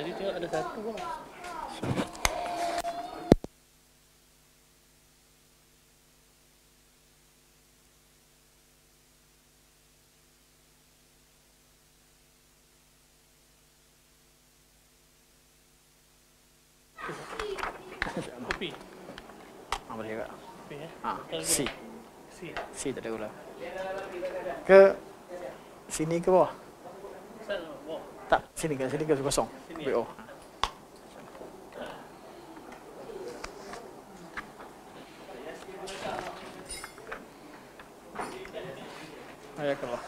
Tadi tengok ada satu bang. Kopi. Boleh juga. Kopi ya. Si. Si. Si tak ada gula. Ke sini ke bawah? Sana bawah. Tak, sini ke kosong. Sini. BO. Ayah ke bawah.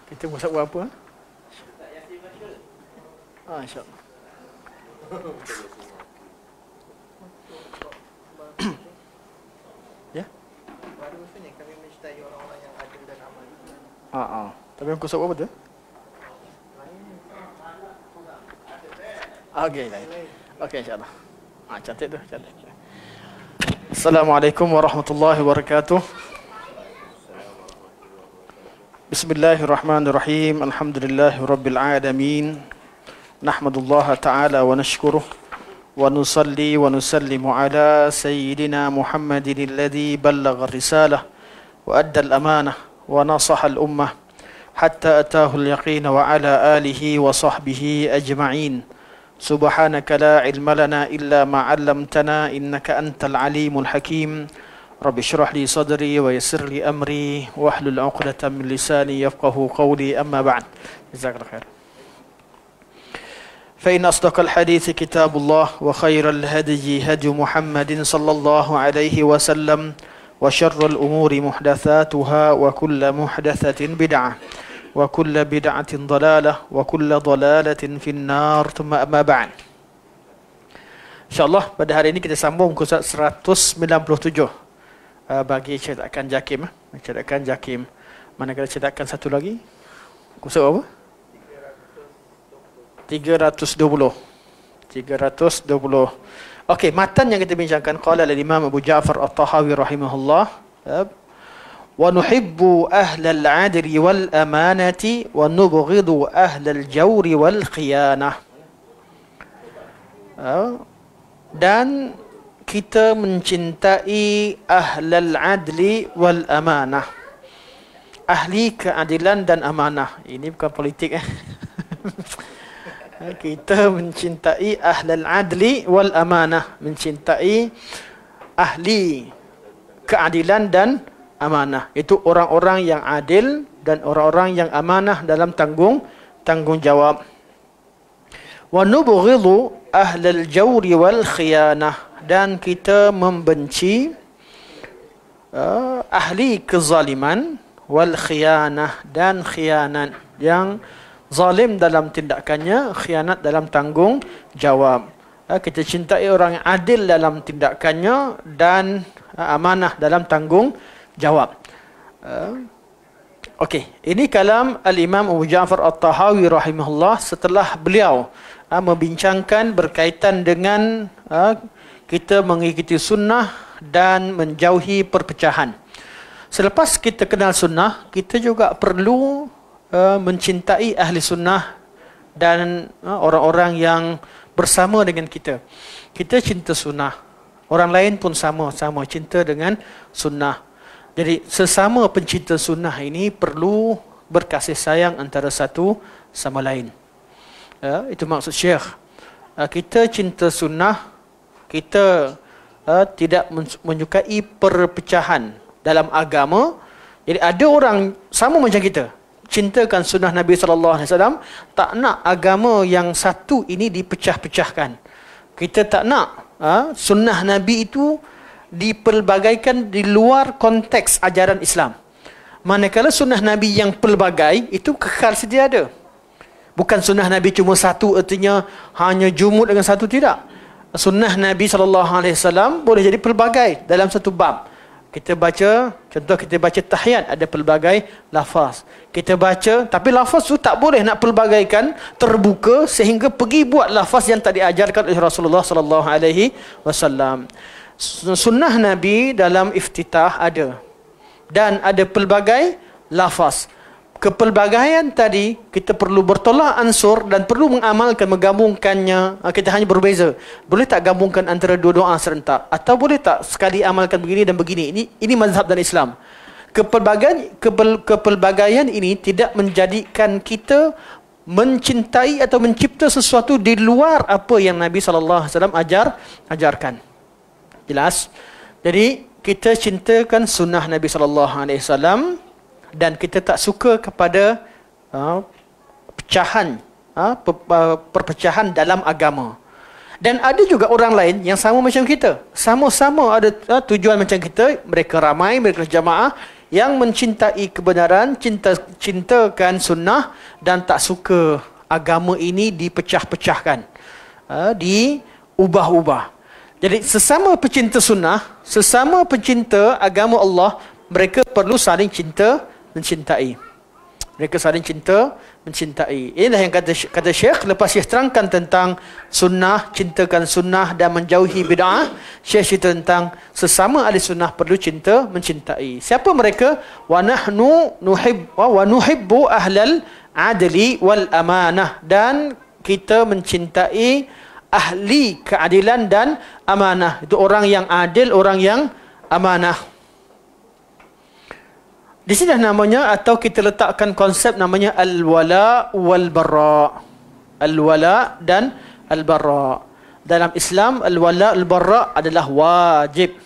Kita masak buat apa? InsyaAllah. Ya? Baru ni kami mencintai orang-orang yang adil dan aman. Tapi yang kusuk apa tu? Okey, lain. Okey, insyaAllah. Cantik tu, cantik. Assalamualaikum warahmatullahi wabarakatuh. Bismillahirrahmanirrahim. Alhamdulillahi rabbil alamin. Nahmadullah ta'ala wa nashkuruh. Wa nusalli wa nusallimu ala sayyidina Muhammadin alladhi ballagha risalah wa adda al-amanah wa nasaha al-ummah hatta atahu al-yaqin wa ala alihi wa sahbihi ajma'in. Subhanaka la ilma lana illa ma 'allamtana innaka antal alimul hakim. Rabbi shrah li sadri wa yassir li amri wahlul 'uqdatam min lisani yafqahu qawli, amma ba'd. Jazakallahu khair. فإن أصدق الحديث كتاب الله وخير الهدي هدي محمد صلى الله عليه وسلم وشر الأمور محدثاتها وكل محدثة بدعة وكل بدعة ضلالة وكل ضلالة في النار ثم أما بعد. InsyaAllah pada hari ini kita sambung ke 197 bagi cetakan Jakim. Cetakan Jakim. Manakala cetakan satu lagi? Kusuk apa? 320. Okey, matan yang kita bincangkan qala al-Imam Abu Ja'far At-Tahawi rahimahullah, wa nuhibbu ahlal 'adli wal amanati wa nubghidu ahlal jawri wal khiyanah. Dan kita mencintai ahlal 'adli wal amanah. Ahli keadilan dan amanah. Ini bukan politik Kita mencintai ahlal adli wal amanah, mencintai ahli keadilan dan amanah. Itu orang-orang yang adil dan orang-orang yang amanah dalam tanggungjawab. Wa nubghidu ahlal jawri wal khiyanah, dan kita membenci ahli kezaliman wal khiyanah, dan khianat, yang zalim dalam tindakannya, khianat dalam tanggungjawab. Kita cintai orang yang adil dalam tindakannya dan amanah dalam tanggungjawab. Okey, ini kalam al-Imam Abu Ja'far At-Tahawi rahimahullah setelah beliau membincangkan berkaitan dengan kita mengikuti sunnah dan menjauhi perpecahan. Selepas kita kenal sunnah, kita juga perlu mencintai ahli sunnah dan orang-orang yang bersama dengan kita. Kita cinta sunnah, orang lain pun sama-sama cinta dengan sunnah. Jadi sesama pencinta sunnah ini perlu berkasih sayang antara satu sama lain. Itu maksud Syekh. Kita cinta sunnah, kita tidak menyukai perpecahan dalam agama. Jadi ada orang sama macam kita, cintakan sunnah Nabi SAW, tak nak agama yang satu ini dipecah-pecahkan. Kita tak nak sunnah Nabi itu dipelbagaikan di luar konteks ajaran Islam. Manakala sunnah Nabi yang pelbagai itu kekal sedia ada. Bukan sunnah Nabi cuma satu, artinya hanya jumud dengan satu, tidak. Sunnah Nabi SAW boleh jadi pelbagai dalam satu bab. Kita baca, contoh kita baca tahiyat, ada pelbagai lafaz. Kita baca, tapi lafaz tu tak boleh nak pelbagaikan terbuka sehingga pergi buat lafaz yang tak diajarkan oleh Rasulullah SAW. Sunnah Nabi dalam iftitah ada, dan ada pelbagai lafaz. kepelbagaian tadi kita perlu bertolak ansur dan perlu mengamalkan, menggabungkannya. Kita hanya berbeza. Boleh tak gabungkan antara dua doa serentak? Atau boleh tak sekali amalkan begini dan begini? Ini mazhab dan Islam. Kepelbagaian ini tidak menjadikan kita mencintai atau mencipta sesuatu di luar apa yang Nabi SAW ajarkan. Jelas? Jadi kita cintakan sunnah Nabi SAW dan kita tak suka kepada perpecahan dalam agama. Dan ada juga orang lain yang sama macam kita. Sama-sama ada tujuan macam kita. Mereka ramai, mereka jamaah yang mencintai kebenaran, cintakan sunnah dan tak suka agama ini dipecah-pecahkan, diubah-ubah. Jadi sesama pecinta sunnah, sesama pecinta agama Allah, mereka perlu saling mencintai. Mereka saling mencintai. Inilah yang kata Syekh lepas Syekh terangkan tentang sunnah, cintakan sunnah dan menjauhi bid'ah. Syekh cerita tentang sesama ahli sunnah perlu mencintai. Siapa mereka? Wa nahnu nuhibbu ahlal adli wal amanah, dan kita mencintai ahli keadilan dan amanah. Itu orang yang adil, orang yang amanah. Di sini namanya, atau kita letakkan konsep namanya al-wala wal-bara. Al-wala dan al-bara. Dalam Islam, al-wala al-bara adalah wajib.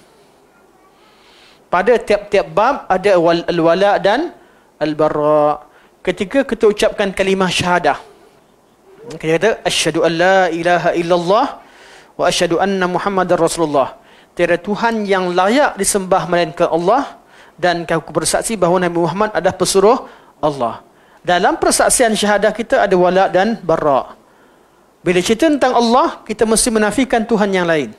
Pada tiap-tiap bab ada al-wala dan al-bara. Ketika kita ucapkan kalimah syahadah, kita kata asyhadu an la ilaha illallah wa asyhadu anna Muhammadar Rasulullah. Tiada Tuhan yang layak disembah melainkan Allah, dan aku bersaksi bahawa Nabi Muhammad adalah pesuruh Allah. Dalam persaksian syahadah kita ada wala dan bara. Bila cerita tentang Allah, kita mesti menafikan Tuhan yang lain.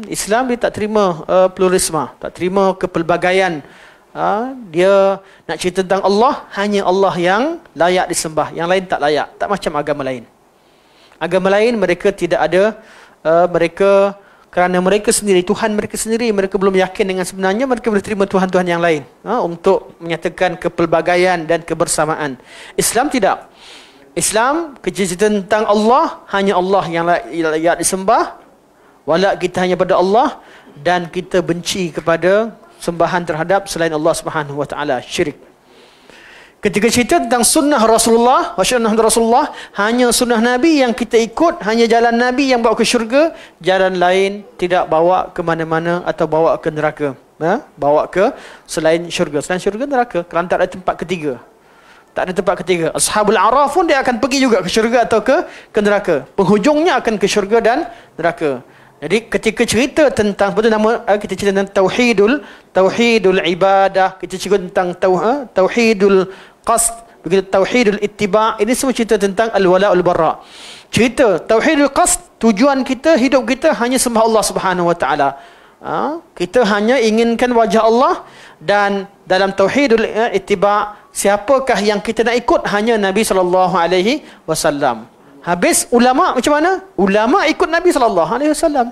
Islam dia tak terima pluralisme, tak terima kepelbagaian. Dia nak cerita tentang Allah, hanya Allah yang layak disembah, yang lain tak layak. Tak macam agama lain. Agama lain mereka tidak ada, kerana mereka sendiri, Tuhan mereka sendiri, mereka belum yakin dengan sebenarnya, mereka boleh terima Tuhan-Tuhan yang lain untuk menyatakan kepelbagaian dan kebersamaan. Islam tidak. Islam cerita tentang Allah, hanya Allah yang layak disembah, wala kita hanya pada Allah, dan kita benci kepada sembahan terhadap selain Allah Subhanahu wa taala, syirik. Ketika cerita tentang sunnah Rasulullah, sunnah Rasulullah, hanya sunnah Nabi yang kita ikut, hanya jalan Nabi yang bawa ke syurga, jalan lain tidak bawa ke mana-mana atau bawa ke neraka. Bawa ke selain syurga. Selain syurga, neraka. Kerana tak ada tempat ketiga. Tak ada tempat ketiga. Ashabul Araf pun dia akan pergi juga ke syurga atau ke neraka. Penghujungnya akan ke syurga dan neraka. Jadi ketika cerita tentang, betul nama kita cerita tentang tauhidul ibadah, kita cerita tentang tauhidul qasd, begitu tauhidul ittiba', ini semua cerita tentang al-wala' wal-bara'. Cerita tauhidul qasd, tujuan kita, hidup kita hanya sembah Allah Subhanahu wa taala. Kita hanya inginkan wajah Allah, dan dalam tauhidul ittiba', siapakah yang kita nak ikut? Hanya Nabi sallallahu alaihi wasallam. Habis ulama macam mana? Ulama ikut Nabi SAW.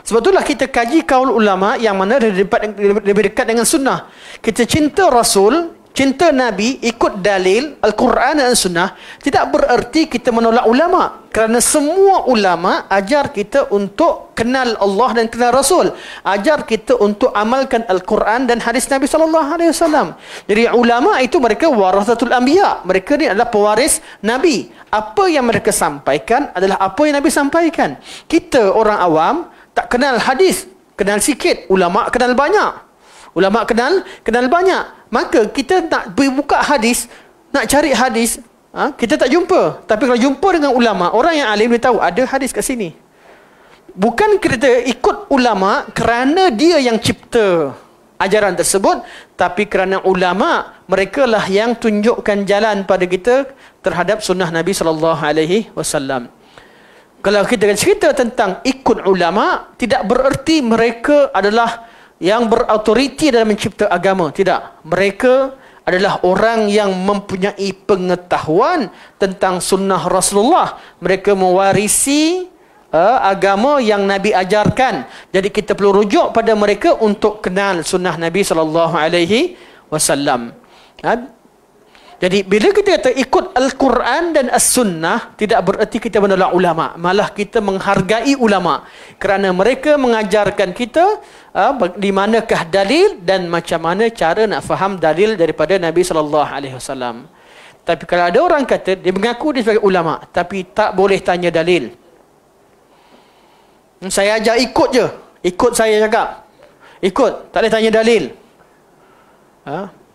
Sebab itulah kita kaji kaul ulama yang mana lebih dekat dengan sunnah. Kita cinta Rasul, cinta Nabi, ikut dalil Al-Quran dan Sunnah. Tidak bererti kita menolak ulama. Kerana semua ulama ajar kita untuk kenal Allah dan kenal Rasul. Ajar kita untuk amalkan Al-Quran dan hadis Nabi SAW. Jadi ulama itu mereka warasatul anbiya. Mereka ni adalah pewaris Nabi. Apa yang mereka sampaikan adalah apa yang Nabi sampaikan. Kita orang awam tak kenal hadis, kenal sikit. Ulama kenal banyak. Ulama kenal banyak. Maka kita nak buka hadis, nak cari hadis, kita tak jumpa. Tapi kalau jumpa dengan ulama, orang yang alim, dia tahu ada hadis kat sini. Bukan kita ikut ulama kerana dia yang cipta ajaran tersebut, tapi kerana ulama, mereka lah yang tunjukkan jalan pada kita terhadap sunnah Nabi SAW. Kalau kita cerita tentang ikut ulama, tidak bererti mereka adalah yang berautoriti dalam mencipta agama. Tidak. Mereka adalah orang yang mempunyai pengetahuan tentang sunnah Rasulullah. Mereka mewarisi agama yang Nabi ajarkan. Jadi kita perlu rujuk pada mereka untuk kenal sunnah Nabi SAW. Jadi bila kita kata ikut Al-Quran dan As-Sunnah, tidak bererti kita menolak ulama. Malah kita menghargai ulama. Kerana mereka mengajarkan kita di manakah dalil dan macam mana cara nak faham dalil daripada Nabi SAW. Tapi kalau ada orang kata, dia mengaku dia sebagai ulama, tapi tak boleh tanya dalil. Saya ajak ikut je. Ikut saya cakap. Ikut. Tak boleh tanya dalil.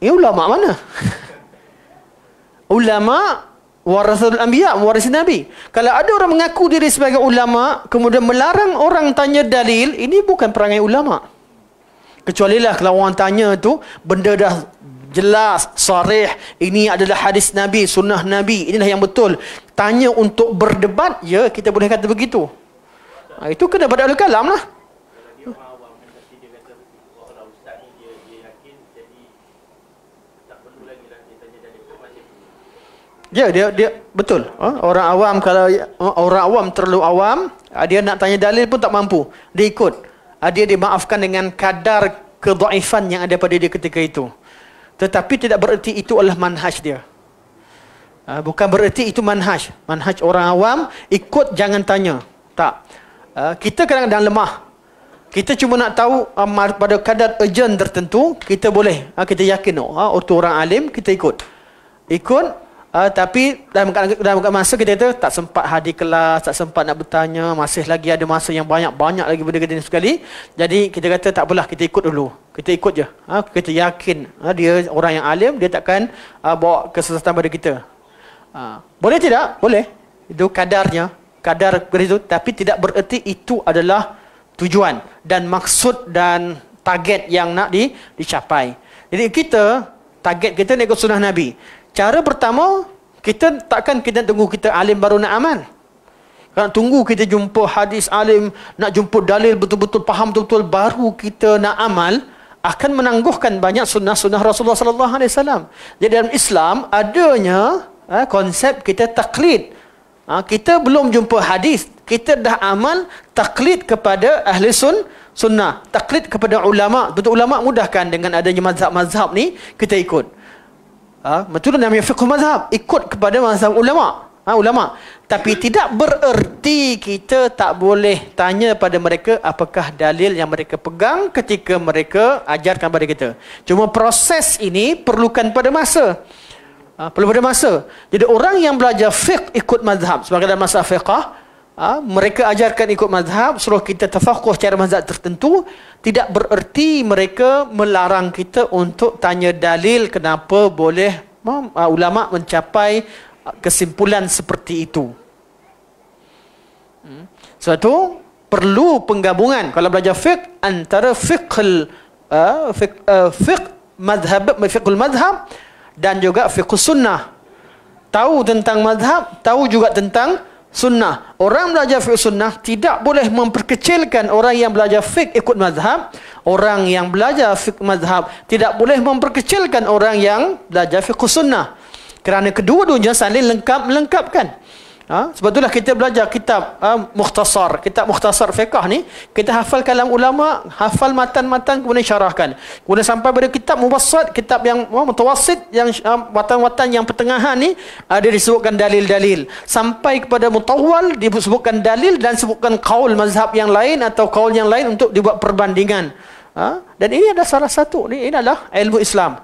Ini ulama mana? Ulama warasatul anbiya, mewarisi Nabi. Kalau ada orang mengaku diri sebagai ulama, kemudian melarang orang tanya dalil, ini bukan perangai ulama. Kecualilah kalau orang tanya tu, benda dah jelas, sarih, ini adalah hadis Nabi, sunnah Nabi, inilah yang betul. Tanya untuk berdebat, ya kita boleh kata begitu. Itu kena pada ahli kalam lah. Ya, dia betul. Orang awam, kalau orang awam terlalu awam, dia nak tanya dalil pun tak mampu. Dia ikut. Dia dimaafkan dengan kadar kedhaifan yang ada pada dia ketika itu. Tetapi tidak bererti itu adalah manhaj dia. Bukan bererti itu manhaj. Manhaj orang awam, ikut jangan tanya. Tak. Kita kadang-kadang lemah. Kita cuma nak tahu pada kadar urgent tertentu, kita boleh. Kita yakin, untuk orang alim, kita ikut. Tapi dalam masa kita kata tak sempat hadir kelas, tak sempat nak bertanya, masih lagi ada masa yang banyak lagi benda-benda sekali. Jadi kita kata tak apalah, kita ikut dulu. Kita ikut je. Kita yakin dia orang yang alim, dia takkan bawa kesesatan pada kita. Boleh tidak? Boleh. Itu kadarnya, kadar begitu, tapi tidak bererti itu adalah tujuan dan maksud dan target yang nak dicapai. Jadi target kita nak ikut sunnah Nabi. Cara pertama, kita tunggu kita alim baru nak amal. Kalau tunggu kita jumpa hadis alim, nak jumpa dalil betul-betul faham betul-betul, baru kita nak amal, akan menangguhkan banyak sunnah-sunnah Rasulullah sallallahu alaihi wasallam. Jadi dalam Islam adanya konsep kita taklid. Kita belum jumpa hadis, kita dah amal taklid kepada ahli sunnah, taklid kepada ulama. Betul, ulama mudahkan dengan adanya mazhab-mazhab ni, kita ikut. Betul namanya fiqh mazhab, ikut kepada mazhab ulama. Tapi tidak bererti kita tak boleh tanya pada mereka apakah dalil yang mereka pegang ketika mereka ajarkan pada kita. Cuma proses ini perlukan pada masa. Perlu pada masa. Jadi orang yang belajar fiqh ikut mazhab, sebagai dalam masalah fiqh, mereka ajarkan ikut mazhab, suruh kita tafaqquh cara mazhab tertentu, tidak bererti mereka melarang kita untuk tanya dalil kenapa boleh ulama mencapai kesimpulan seperti itu. Sebab itu perlu penggabungan kalau belajar fiqh antara fiqhul mazhab dan juga fiqh sunnah. Tahu tentang mazhab, tahu juga tentang sunnah. Orang belajar fiqh sunnah tidak boleh memperkecilkan orang yang belajar fiqh ikut mazhab. Orang yang belajar fiqh mazhab tidak boleh memperkecilkan orang yang belajar fiqh sunnah. Kerana kedua-duanya saling melengkapkan. Sebab itulah kita belajar kitab kitab mukhtasar fiqh ni, kita hafal kalam ulama, hafal matan-matan, kemudian syarahkan. Kemudian sampai pada kitab muwassat, kitab yang mutawassit, yang watan-watan yang pertengahan ni, ada disebutkan dalil-dalil. Sampai kepada mutawwal, disebutkan dalil dan sebutkan qaul mazhab yang lain atau qaul yang lain untuk dibuat perbandingan. Dan ini adalah salah satu, ini adalah ilmu Islam.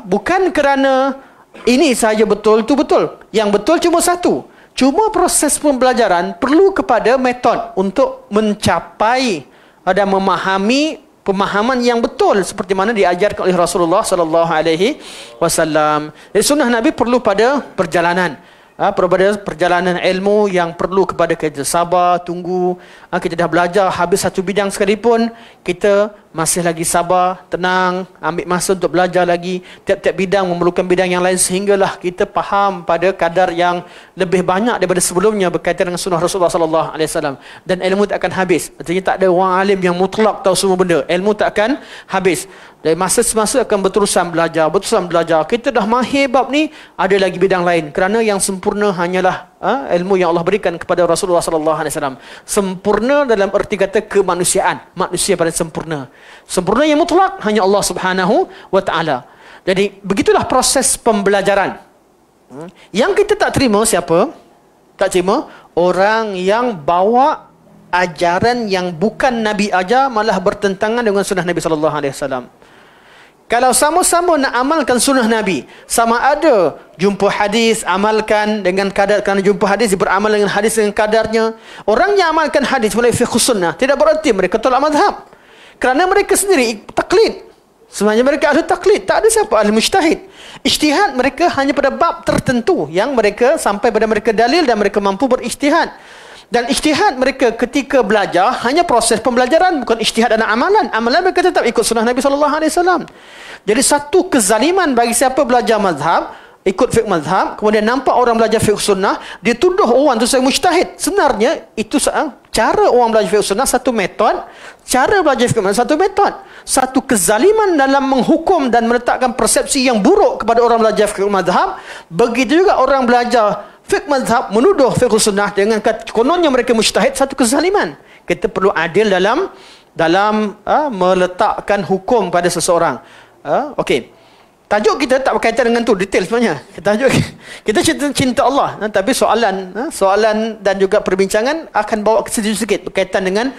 Bukan kerana ini sahaja betul, itu betul. Yang betul cuma satu. Cuma proses pembelajaran perlu kepada metod untuk mencapai dan memahami pemahaman yang betul seperti mana diajarkan oleh Rasulullah sallallahu alaihi wasallam. Jadi sunnah Nabi perlu pada perjalanan. Pada perjalanan ilmu yang perlu kepada kita sabar, tunggu. Kita dah belajar habis satu bidang sekalipun, kita masih lagi sabar, tenang, ambil masa untuk belajar lagi. Tiap-tiap bidang memerlukan bidang yang lain sehinggalah kita faham pada kadar yang lebih banyak daripada sebelumnya berkaitan dengan sunnah Rasulullah sallallahu alaihi wasallam. Dan ilmu tak akan habis. Artinya tak ada orang alim yang mutlak tahu semua benda. Ilmu tak akan habis. Dari masa semasa akan berterusan belajar. Kita dah mahir bab ni, ada lagi bidang lain. Kerana yang sempurna hanyalah ilmu yang Allah berikan kepada Rasulullah sallallahu alaihi wasallam. Sempurna dalam erti kata kemanusiaan, manusia paling sempurna. Sempurna yang mutlak hanya Allah Subhanahu wa taala. Jadi begitulah proses pembelajaran. Yang kita tak terima siapa? Tak terima orang yang bawa ajaran yang bukan Nabi ajar, malah bertentangan dengan sunnah Nabi sallallahu alaihi wasallam. Kalau sama-sama nak amalkan sunnah Nabi, sama ada jumpa hadis, amalkan dengan kadar, kerana jumpa hadis, beramal dengan hadis dengan kadarnya. Orang yang amalkan hadis melalui fiqh sunnah, tidak berarti mereka tolak mazhab. Kerana mereka sendiri taklid. Sebenarnya mereka ahli taklid, tak ada siapa ahli mujtahid. Ijtihad mereka hanya pada bab tertentu yang mereka sampai pada mereka dalil dan mereka mampu berijtihad. Dan ijtihad mereka ketika belajar hanya proses pembelajaran, bukan ijtihad dan amalan. Amalan mereka tetap ikut sunnah Nabi SAW. Jadi satu kezaliman bagi siapa belajar mazhab, ikut fiqh mazhab, kemudian nampak orang belajar fiqh sunnah, dia tuduh orang tu sebagai mujtahid. Sebenarnya itu cara orang belajar fiqh sunnah satu metod, cara belajar fiqh mazhab satu metod. Satu kezaliman dalam menghukum dan meletakkan persepsi yang buruk kepada orang belajar fiqh mazhab. Begitu juga orang belajar fiqh mazhab menuduh fiqh sunnah dengan kononnya mereka mujtahid, satu kezaliman. Kita perlu adil dalam meletakkan hukum pada seseorang. Okey. Tajuk kita tak berkaitan dengan tu, detail sebenarnya. Tajuk kita cinta Allah, tapi soalan dan juga perbincangan akan bawa sedikit berkaitan dengan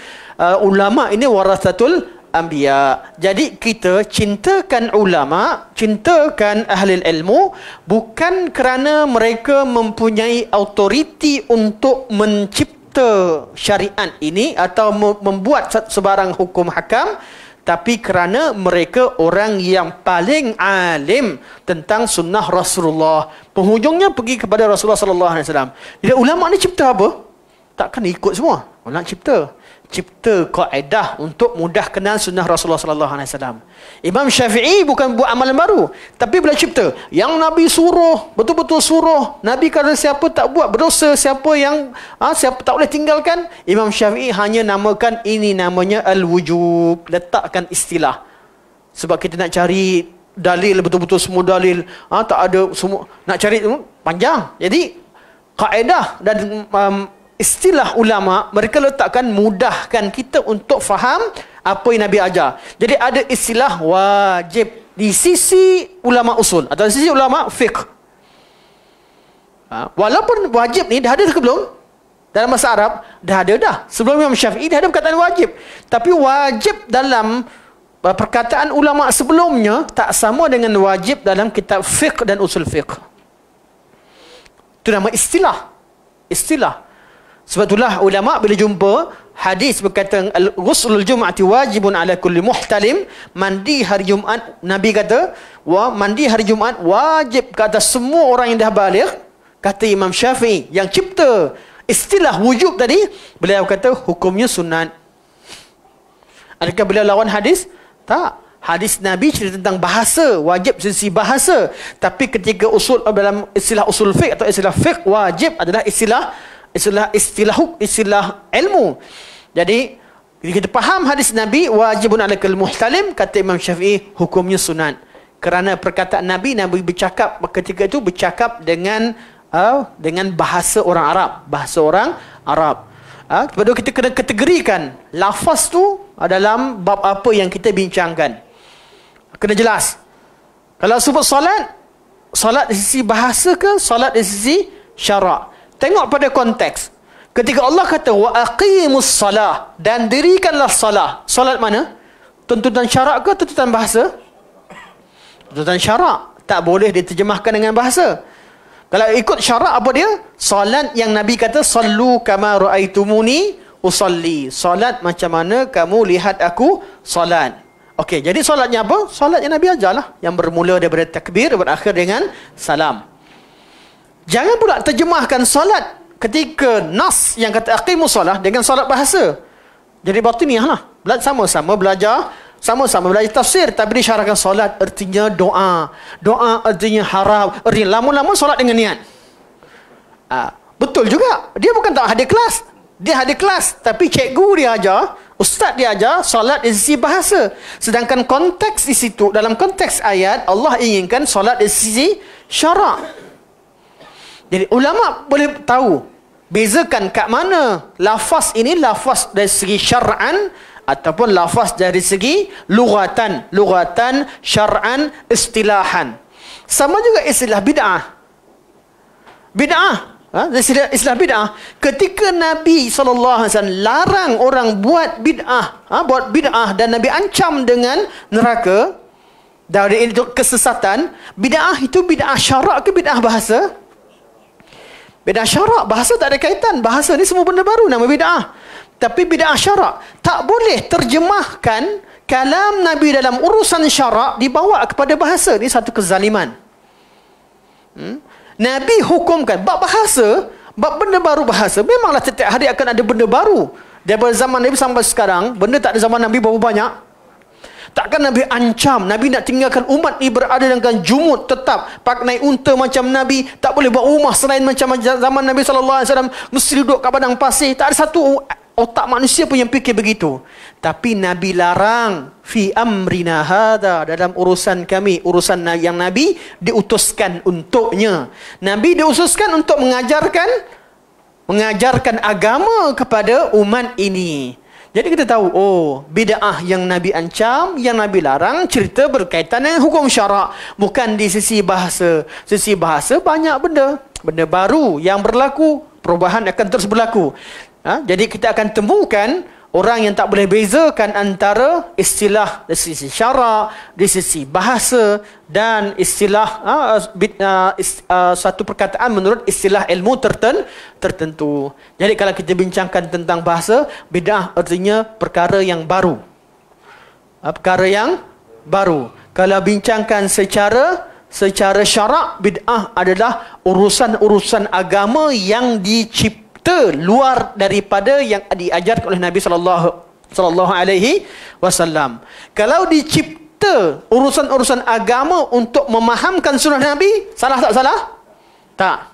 ulama ini warasatul anbiya. Jadi kita cintakan ulama, cintakan ahli ilmu bukan kerana mereka mempunyai autoriti untuk mencipta syariat ini atau membuat sebarang hukum hakam, tapi kerana mereka orang yang paling alim tentang sunnah Rasulullah. Penghujungnya pergi kepada Rasulullah sallallahu alaihi wasallam. Jadi ulama ni cipta apa? Takkan ikut semua. Ulama cipta kaedah untuk mudah kenal sunnah Rasulullah sallallahu alaihi wasallam. Imam Syafi'i bukan buat amalan baru, tapi beliau cipta yang Nabi suruh, betul-betul suruh. Nabi kata siapa tak buat berdosa, siapa siapa tak boleh tinggalkan. Imam Syafi'i hanya namakan ini namanya al-wujub, letakkan istilah. Sebab kita nak cari dalil betul-betul semua dalil, tak ada semua, nak cari panjang. Jadi kaedah dan istilah ulama mereka letakkan mudahkan kita untuk faham apa yang Nabi ajar. Jadi ada istilah wajib di sisi ulama usul atau di sisi ulama fiqh. Walaupun wajib ni dah ada ke belum? Dalam bahasa Arab dah ada dah. Sebelum Imam Syafi'i dah ada perkataan wajib. Tapi wajib dalam perkataan ulama sebelumnya tak sama dengan wajib dalam kitab fiqh dan usul fiqh. Itu nama istilah. Sebab itulah ulama bila jumpa hadis berkata ghuslul jum'ati wajibun ala kulli muhtalim, mandi hari Jumaat, Nabi kata mandi hari Jumaat wajib ke atas semua orang yang dah baligh. Kata Imam Syafi'i yang cipta istilah wujub tadi, beliau kata hukumnya sunat. Adakah beliau lawan hadis? Tak. Hadis Nabi cerita tentang bahasa, wajib sisi bahasa. Tapi ketika usul dalam istilah usul fiqh atau istilah fiqh, wajib adalah istilah ilmu. Jadi kita faham hadis Nabi wajibun alakal muhtalim, kata Imam Syafi'i hukumnya sunat. Kerana perkataan Nabi bercakap ketika itu bercakap dengan bahasa orang Arab. Sebab kita kena kategorikan lafaz tu dalam bab apa yang kita bincangkan. Kena jelas. Kalau sebut solat di sisi bahasa ke solat di sisi syarak? Tengok pada konteks. Ketika Allah kata wa aqimus salah, dan dirikanlah salah. Solat mana? Tuntutan syarak ke tuntutan bahasa? Tuntutan syarak. Tak boleh diterjemahkan dengan bahasa. Kalau ikut syarak apa dia? Solat yang Nabi kata sallu kama raaitumuni usalli. Solat macam mana kamu lihat aku solat. Okey, jadi solatnya apa? Solat yang Nabi ajarlah, yang bermula daripada takbir berakhir dengan salam. Jangan pula terjemahkan solat ketika nas yang kata aqimus solah dengan solat bahasa. Jadi batiniah lah. Sama-sama belajar tafsir, tapi disyarahkan solat artinya doa. Doa artinya harap. Lama-lama solat dengan niat. Betul juga. Dia bukan tak hadir kelas. Dia hadir kelas, tapi cikgu dia ajar, ustaz dia ajar solat di sisi bahasa. Sedangkan konteks di situ, dalam konteks ayat, Allah inginkan solat di sisi syarak. Jadi ulama boleh tahu bezakan kat mana lafaz ini lafaz dari segi syar'an ataupun lafaz dari segi lughatan, syar'an, istilahan. Sama juga istilah bid'ah. Bid'ah, istilah bid'ah. Ketika Nabi SAW larang orang buat bid'ah, dan Nabi ancam dengan neraka dari itu kesesatan, bid'ah itu bid'ah syarak ke bid'ah bahasa? Bid'ah syarak, bahasa tak ada kaitan. Bahasa ni semua benda baru nama bid'ah. Tapi bid'ah syarak, tak boleh terjemahkan kalam Nabi dalam urusan syarak dibawa kepada bahasa. Ini satu kezaliman. Nabi hukumkan bab bahasa, bab benda baru bahasa. Memanglah setiap hari akan ada benda baru. Daripada zaman Nabi sampai sekarang, benda tak ada zaman Nabi berapa banyak? Takkan Nabi ancam, Nabi nak tinggalkan umat ni berada dengan jumud tetap, pak naik unta macam Nabi, tak boleh buat rumah selain macam zaman Nabi SAW, mesti duduk kat padang pasir. Tak ada satu otak manusia pun yang fikir begitu. Tapi Nabi larang, fi amrina hadha, dalam urusan kami, urusan yang Nabi diutuskan untuknya. Nabi diutuskan untuk mengajarkan agama kepada umat ini. Jadi kita tahu, bid'ah yang Nabi ancam, yang Nabi larang, cerita berkaitan dengan hukum syarak. Bukan di sisi bahasa. Sisi bahasa banyak benda baru yang berlaku. Perubahan akan terus berlaku. Jadi kita akan temukan orang yang tak boleh bezakan antara istilah di sisi syarak, di sisi bahasa, dan istilah satu perkataan menurut istilah ilmu tertentu. Jadi kalau kita bincangkan tentang bahasa, bid'ah artinya perkara yang baru. Perkara yang baru. Kalau bincangkan secara syarak, bid'ah adalah urusan-urusan agama yang dicipta luar daripada yang diajarkan oleh Nabi sallallahu alaihi wasallam. Kalau dicipta urusan-urusan agama untuk memahamkan sunnah Nabi, salah tak salah? Tak.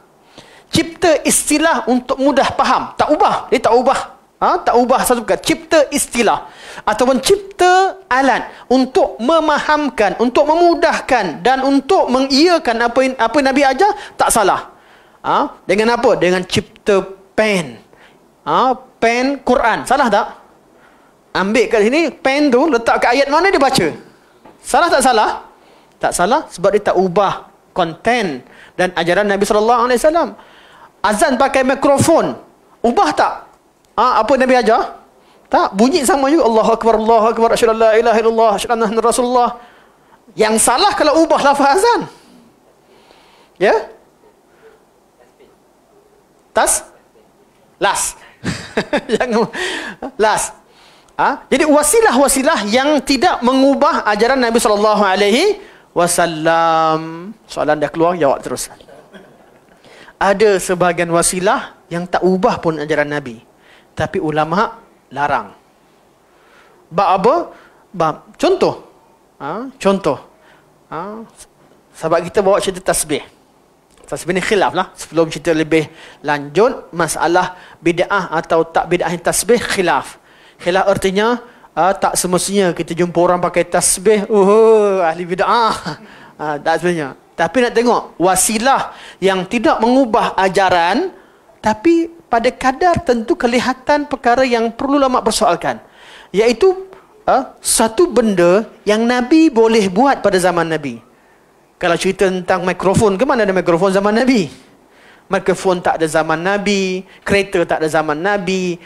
Cipta istilah untuk mudah faham, tak ubah. Dia tak ubah. Tak ubah satu perkara. Cipta istilah ataupun cipta alat untuk memahamkan, untuk memudahkan dan untuk mengiyakan apa Nabi ajar, tak salah. Dengan apa? Dengan cipta pen. Pen Quran. Salah tak? Ambil kat sini, pen tu letak kat ayat mana dia baca. Salah tak salah? Tak salah sebab dia tak ubah konten dan ajaran Nabi SAW. Azan pakai mikrofon. Ubah tak? Apa Nabi ajar? Tak. Bunyi sama juga. Allahu Akbar, Allahu Akbar, asyhadu an la ilaha illallah, asyhadu anna Muhammadar Rasulullah. Yang salah kalau ubah lafaz azan. Ya? Las. Jangan las. Jadi wasilah-wasilah yang tidak mengubah ajaran Nabi SAW. Soalan dah keluar, jawab terus. Ada sebahagian wasilah yang tak ubah pun ajaran Nabi, tapi ulama larang. Bab apa? Contoh. Sahabat kita bawa cerita tasbih. Tasbih ni khilaf lah. Sebelum cerita lebih lanjut, masalah bid'ah atau tak bid'ah tasbih, khilaf. Khilaf artinya, tak semestinya kita jumpa orang pakai tasbih, ahli bid'ah. Tak sebenarnya. Tapi nak tengok, wasilah yang tidak mengubah ajaran, tapi pada kadar tentu kelihatan perkara yang perlu ulama persoalkan. Iaitu, satu benda yang Nabi boleh buat pada zaman Nabi. Kalau cerita tentang mikrofon, ke mana ada mikrofon zaman Nabi? Mikrofon tak ada zaman Nabi, kereta tak ada zaman Nabi,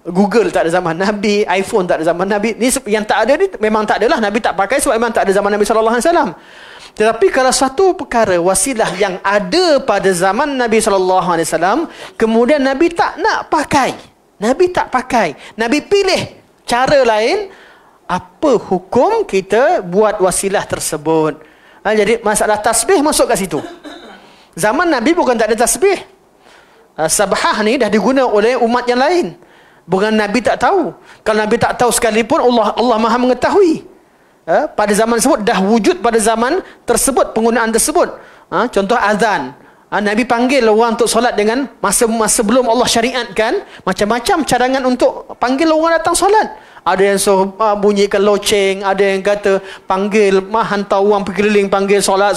Google tak ada zaman Nabi, iPhone tak ada zaman Nabi. Ni yang tak ada ni memang tak adalah, Nabi tak pakai sebab memang tak ada zaman Nabi SAW. Tetapi kalau satu perkara wasilah yang ada pada zaman Nabi SAW, kemudian Nabi tak nak pakai, Nabi tak pakai, Nabi pilih cara lain, apa hukum kita buat wasilah tersebut? Jadi masalah tasbih masuk kat situ. Zaman Nabi bukan tak ada tasbih. Sabhah ni dah diguna oleh umat yang lain. Bukan Nabi tak tahu. Kalau Nabi tak tahu sekalipun, Allah Maha mengetahui. Pada zaman tersebut, dah wujud pada zaman tersebut penggunaan tersebut. Contoh azan. Nabi panggil orang untuk solat dengan masa sebelum Allah syariatkan macam-macam cadangan untuk panggil orang datang solat. Ada yang bunyikan loceng, ada yang kata panggil, hantar orang pergi keliling, panggil solat,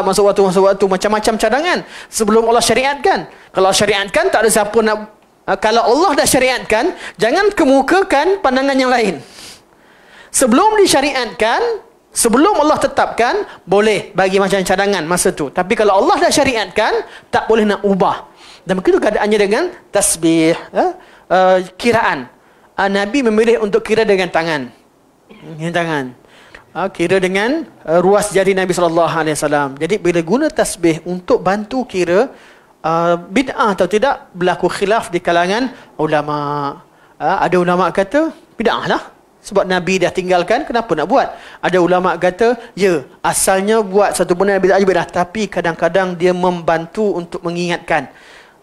masuk waktu, macam-macam cadangan sebelum Allah syariatkan. Kalau syariatkan, tak ada siapa nak Kalau Allah dah syariatkan, jangan kemukakan pandangan yang lain. Sebelum disyariatkan, sebelum Allah tetapkan, boleh bagi macam cadangan masa tu. Tapi kalau Allah dah syariatkan, tak boleh nak ubah. Dan begitu keadaannya dengan tasbih, kiraan. Nabi memilih untuk kira dengan tangan. Kira dengan ruas jari Nabi SAW. Jadi bila guna tasbih untuk bantu kira, bid'ah atau tidak, berlaku khilaf di kalangan ulama. Ada ulama kata bid'ah lah, sebab Nabi dah tinggalkan, kenapa nak buat? Ada ulama kata ya, asalnya buat satu benda bid'ah, tapi kadang-kadang dia membantu untuk mengingatkan.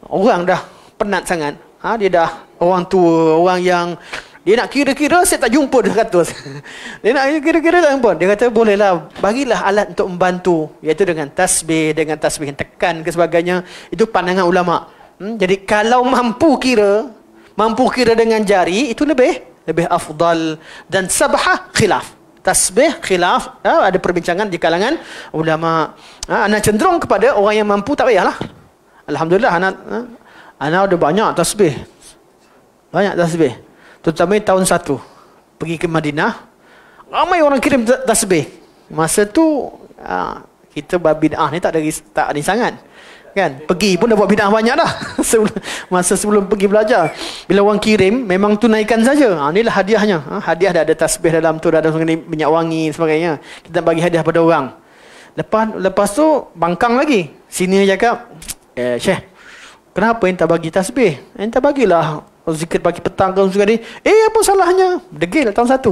Orang dah penat sangat, dia dah orang tua, orang yang dia nak kira-kira, saya tak jumpa dia kata. Dia nak kira-kira tak jumpa. Dia kata bolehlah, bagilah alat untuk membantu, iaitu dengan tasbih yang tekan ke sebagainya. Itu pandangan ulama. Jadi kalau mampu kira dengan jari, itu lebih afdal. Dan sabah khilaf, tasbih khilaf, ada perbincangan di kalangan ulama. Anak cenderung kepada orang yang mampu tak payahlah. Alhamdulillah anak ada banyak tasbih. Terutama tahun 1 pergi ke Madinah, ramai orang kirim tasbih. Masa tu kita buat bid'ah ni tak ada sangat. Kan? Pergi pun dah buat bid'ah banyak dah. Masa sebelum pergi belajar, bila orang kirim, memang tunaikan saja. Inilah hadiahnya. Hadiah dah ada tasbih dalam tu, dah ada minyak wangi sebagainya. Kita bagi hadiah pada orang. Lepas tu bangkang lagi. Sini cakap, Syekh, kenapa yang tak bagi tasbih? Yang tak bagilah zikir pagi petang ke sekali. Apa salahnya? Degil tahun 1.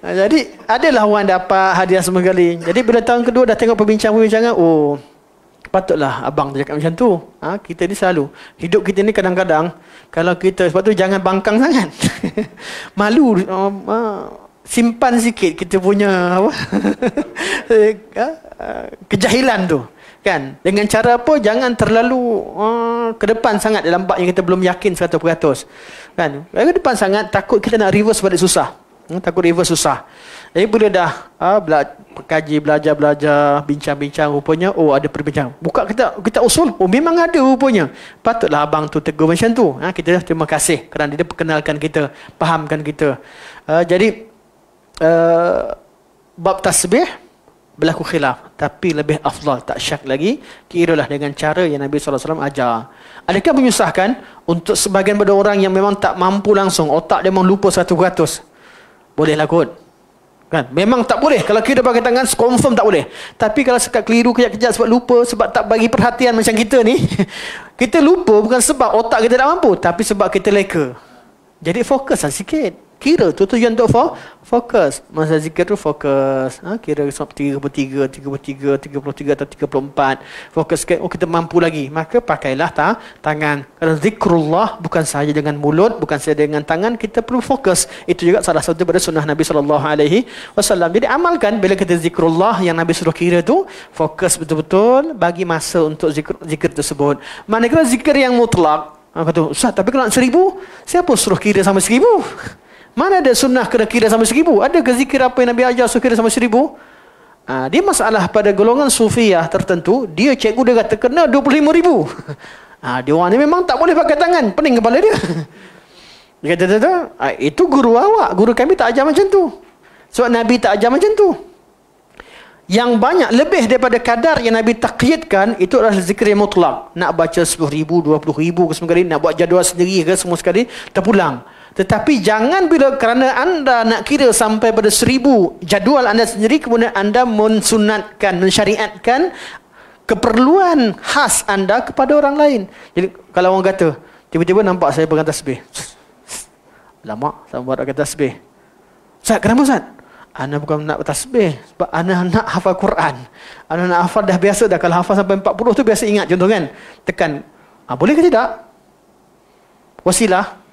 Jadi adalah orang dapat hadiah semua kali. Jadi bila tahun kedua dah tengok perbincangan, patutlah abang tu cakap macam tu. Kita ni selalu, hidup kita ni kadang-kadang, kalau kita, sebab tu jangan bangkang sangat. Malu, simpan sikit kita punya kejahilan tu. Kan? Dengan cara apa? Jangan terlalu ke depan sangat dalam bab yang kita belum yakin 100%. Kan? Ke depan sangat, takut kita nak reverse balik susah. Takut reverse susah. Jadi bila dah kaji, belajar, bincang-bincang, rupanya ada perbincangan. Buka kita usul, memang ada rupanya. Patutlah abang tu tegur macam tu. Kita terima kasih kerana dia perkenalkan kita, fahamkan kita. Jadi bab tasbih berlaku khilaf, tapi lebih afdal, tak syak lagi, kiralah dengan cara yang Nabi SAW ajar. Adakah menyusahkan untuk sebahagian pada orang yang memang tak mampu langsung, otak dia memang lupa 100%? Bolehlah kot. Kan? Memang tak boleh. Kalau kira pakai tangan, confirm tak boleh. Tapi kalau sekat keliru kejap-kejap sebab lupa, sebab tak bagi perhatian macam kita ni, kita lupa bukan sebab otak kita tak mampu, tapi sebab kita leka. Jadi fokuslah sikit. Kira tu tujuan untuk fokus. Masa zikir tu fokus. Kira 33 atau 34. Fokus sikit. Kita mampu lagi. Maka pakailah tangan. Kerana zikrullah bukan sahaja dengan mulut, bukan sahaja dengan tangan, kita perlu fokus. Itu juga salah satu daripada sunnah Nabi SAW. Jadi amalkan bila kita zikrullah yang Nabi suruh kira tu, fokus betul-betul, bagi masa untuk zikir tersebut. Manakala zikir yang mutlak, kata, Ustaz, tapi kalau nak 1000, siapa suruh kira sama 1000? Mana ada sunnah kena kira sama 1000? Ada ke zikir apa yang Nabi ajar suruh kira sama 1000? Dia masalah pada golongan sufiyah tertentu, dia cikgu dia kata kena 25,000. Dia orang ni memang tak boleh pakai tangan, pening kepala dia. Dia kata, itu guru awak, guru kami tak ajar macam tu. Sebab Nabi tak ajar macam tu. Yang banyak, lebih daripada kadar yang Nabi takyidkan, itu adalah zikir yang mutlak. Nak baca 10,000, 20,000 ke semua kali, nak buat jadual sendiri ke semua sekali, terpulang. Tetapi jangan bila kerana anda nak kira sampai pada 1000 jadual anda sendiri, kemudian anda mensunatkan, mensyariatkan keperluan khas anda kepada orang lain. Jadi kalau orang kata, tiba-tiba nampak saya pegang tasbih. Lama saya buat pakai tasbih. Ustaz, kenapa Ustaz? Ana bukan nak tasbih, sebab ana nak hafal Quran. Ana nak hafal dah biasa dah. Kalau hafal sampai 40 tu biasa ingat contoh kan. Tekan. Boleh ke tidak? Wasilah.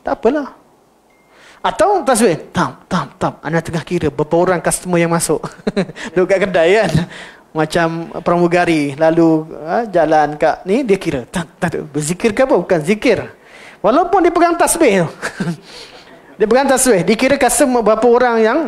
Tak apalah. Atau tasbih. Tam. Ana tengah kira berapa orang customer yang masuk. Duduk kat kedai kan. Macam pramugari. Lalu jalan kat ni dia kira. Berzikir ke apa? Bukan zikir. Walaupun dia pegang tasbih tu. Dia pegang tasbih. Dikira customer berapa orang yang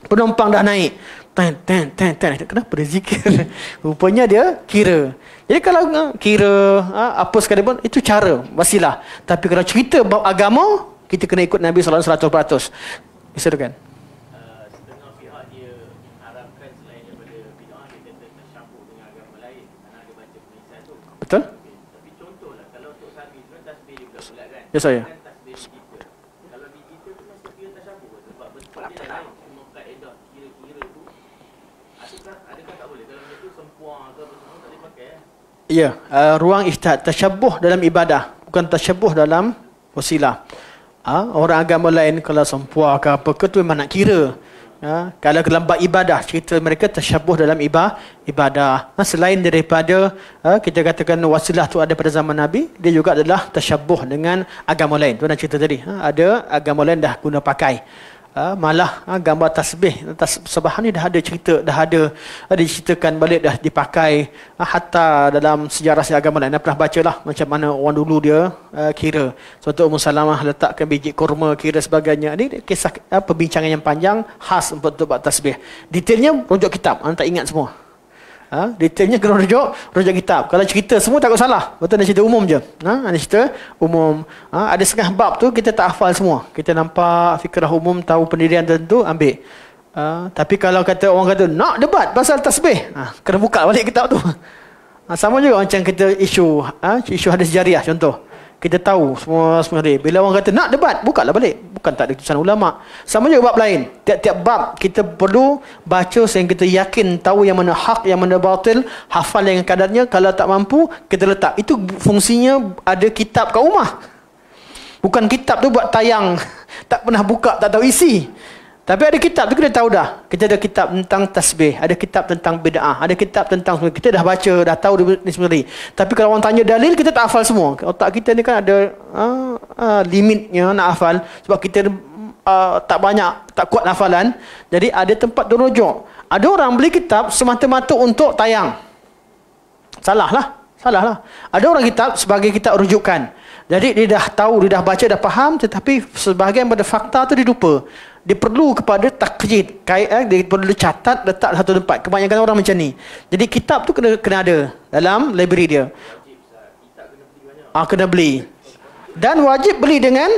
penumpang dah naik. Kenapa dia zikir? Rupanya dia kira. Jadi kalau kira apa sekalipun, itu cara, wasilah. Tapi kalau cerita bab agama, kita kena ikut Nabi SAW 100%. Silakan. Setengah pihak dia harapkan selain daripada bid'ah, dia kata tercampur dengan agama lain kerana dia baca penulisan tu. Betul? Tapi contohlah, kalau untuk Sabi sebenarnya tasbih dia pula kan? Ya, saya. Kan tasbih digital. Kalau digital tu masih kira tercampur ke? Sebab bentuk dia lain. Cuma kaedah kira-kira tu. Adakah tak boleh? Kalau macam tu sempuang ke apa semua tak boleh pakai Ya, ruang ijtihad, tasyabuh dalam ibadah, bukan tasyabuh dalam wasilah. Orang agama lain kalau sempua ke apa ke tu memang nak kira. Kalau dalam bab ibadah, cerita mereka tasyabuh dalam ibadah. Selain daripada kita katakan wasilah tu ada pada zaman Nabi, dia juga adalah tasyabuh dengan agama lain. Tu nak cerita tadi. Ada agama lain dah guna pakai. Malah gambar tasbih, sebahan ni dah ada cerita, dah ada diceritakan balik, dah dipakai. Hatta dalam sejarah agama lain, pernah baca lah macam mana orang dulu dia kira. Contoh Ummu Salamah letakkan biji kurma, kira sebagainya. Ini kisah perbincangan yang panjang khas untuk buat tasbih. Detailnya rujuk kitab, anda tak ingat semua. Detailnya kena rujuk kitab. Kalau cerita semua takut salah. Betul, nak cerita umum je. Ada cerita umum. Ada setengah bab tu kita tak hafal semua. Kita nampak fikrah umum, tahu pendirian tertentu, ambil. Tapi kalau kata orang kata nak debat pasal tasbih, kena buka balik kitab tu. Sama juga macam kita isu hadis jariah contoh. Kita tahu semua dia. Bila orang kata nak debat, bukalah balik. Bukan tak ada keputusan ulama. Sama juga bab lain. Tiap-tiap bab kita perlu baca sehingga kita yakin tahu yang mana hak, yang mana batil, hafal dengan kadarnya. Kalau tak mampu, kita letak. Itu fungsinya ada kitab kat rumah. Bukan kitab tu buat tayang, tak pernah buka, tak tahu isi. Tapi ada kitab tu kita tahu dah. Kita ada kitab tentang tasbih, ada kitab tentang bid'ah, ada kitab tentang semua. Kita dah baca, dah tahu ni sendiri. Tapi kalau orang tanya dalil, kita tak hafal semua. Otak kita ni kan ada limitnya nak hafal. Sebab kita tak banyak, tak kuat hafalan. Jadi ada tempat rujuk. Ada orang beli kitab semata-mata untuk tayang. Salah lah. Ada orang kitab sebagai kitab rujukan. Jadi dia dah tahu, dia dah baca, dah faham, tetapi sebahagian pada fakta tu dia lupa. Dia perlu kepada takyid, dia perlu catat, letak satu tempat. Kebanyakan orang macam ni. Jadi kitab tu kena ada dalam library dia. Kena beli. Dan wajib beli dengan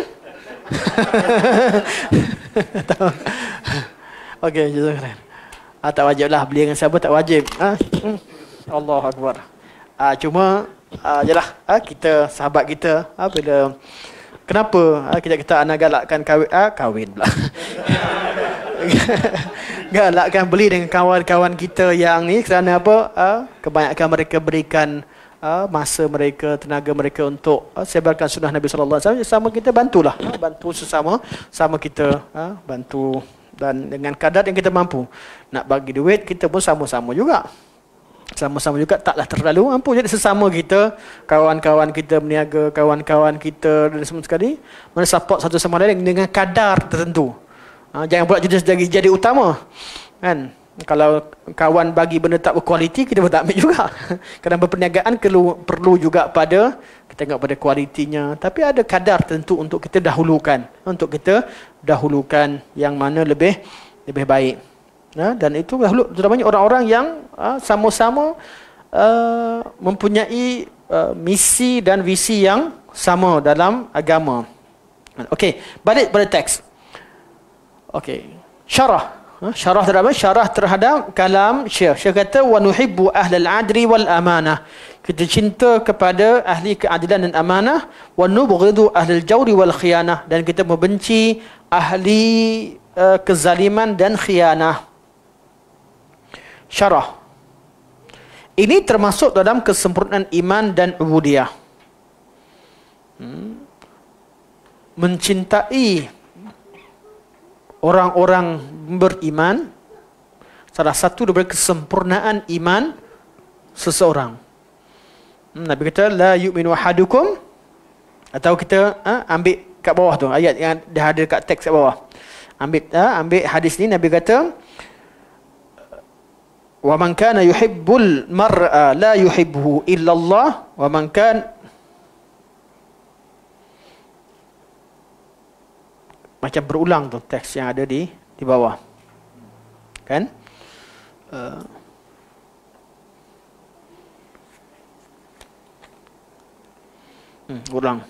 okey, jazakallah. Tak wajib lah beli dengan siapa, tak wajib. Allahu akbar. Cuma jelah kita, sahabat kita, bila kenapa kita anak galakkan kahwin pula. Galakkan beli dengan kawan-kawan kita yang ni kerana apa? Kebanyakan mereka berikan masa mereka, tenaga mereka untuk sebarkan sunnah Nabi sallallahu alaihi wasallam. Sama kita bantulah, bantu sesama, sama kita bantu, dan dengan kadar yang kita mampu. Nak bagi duit, kita pun sama-sama juga. Sama-sama juga, taklah terlalu mampu. Jadi sesama kita, kawan-kawan kita berniaga, kawan-kawan kita dan semua sekali, mana support satu sama lain dengan kadar tertentu. Jangan pula jadi utama, kan? Kalau kawan bagi benda tak berkualiti, kita pun tak ambil juga. Kerana perniagaan perlu juga pada kita tengok pada kualitinya. Tapi ada kadar tertentu untuk kita dahulukan, yang mana lebih baik. Dan itu terutamanya orang-orang yang sama-sama mempunyai misi dan visi yang sama dalam agama. Okey, balik pada teks. Okey, syarah terhadap kalam Syekh. Syekh kata wa nuhibbu ahlal adli wal amanah. Kita cinta kepada ahli keadilan dan amanah, wa nubghidu ahlal jawri wal khiyanah, dan kita membenci ahli kezaliman dan khianah. Syarah ini termasuk dalam kesempurnaan iman dan ubudiyah. Mencintai orang-orang beriman salah satu daripada kesempurnaan iman seseorang. Nabi kata la yu'minu ahadukum, atau kita ambil kat bawah tu ayat yang dah ada kat teks kat bawah. Ambil hadis ni, Nabi kata wa man kana yuhibbul mar'a la yuhibbuhu illa Allah wa man kan, macam berulang tu teks yang ada di bawah, kan? Ulang.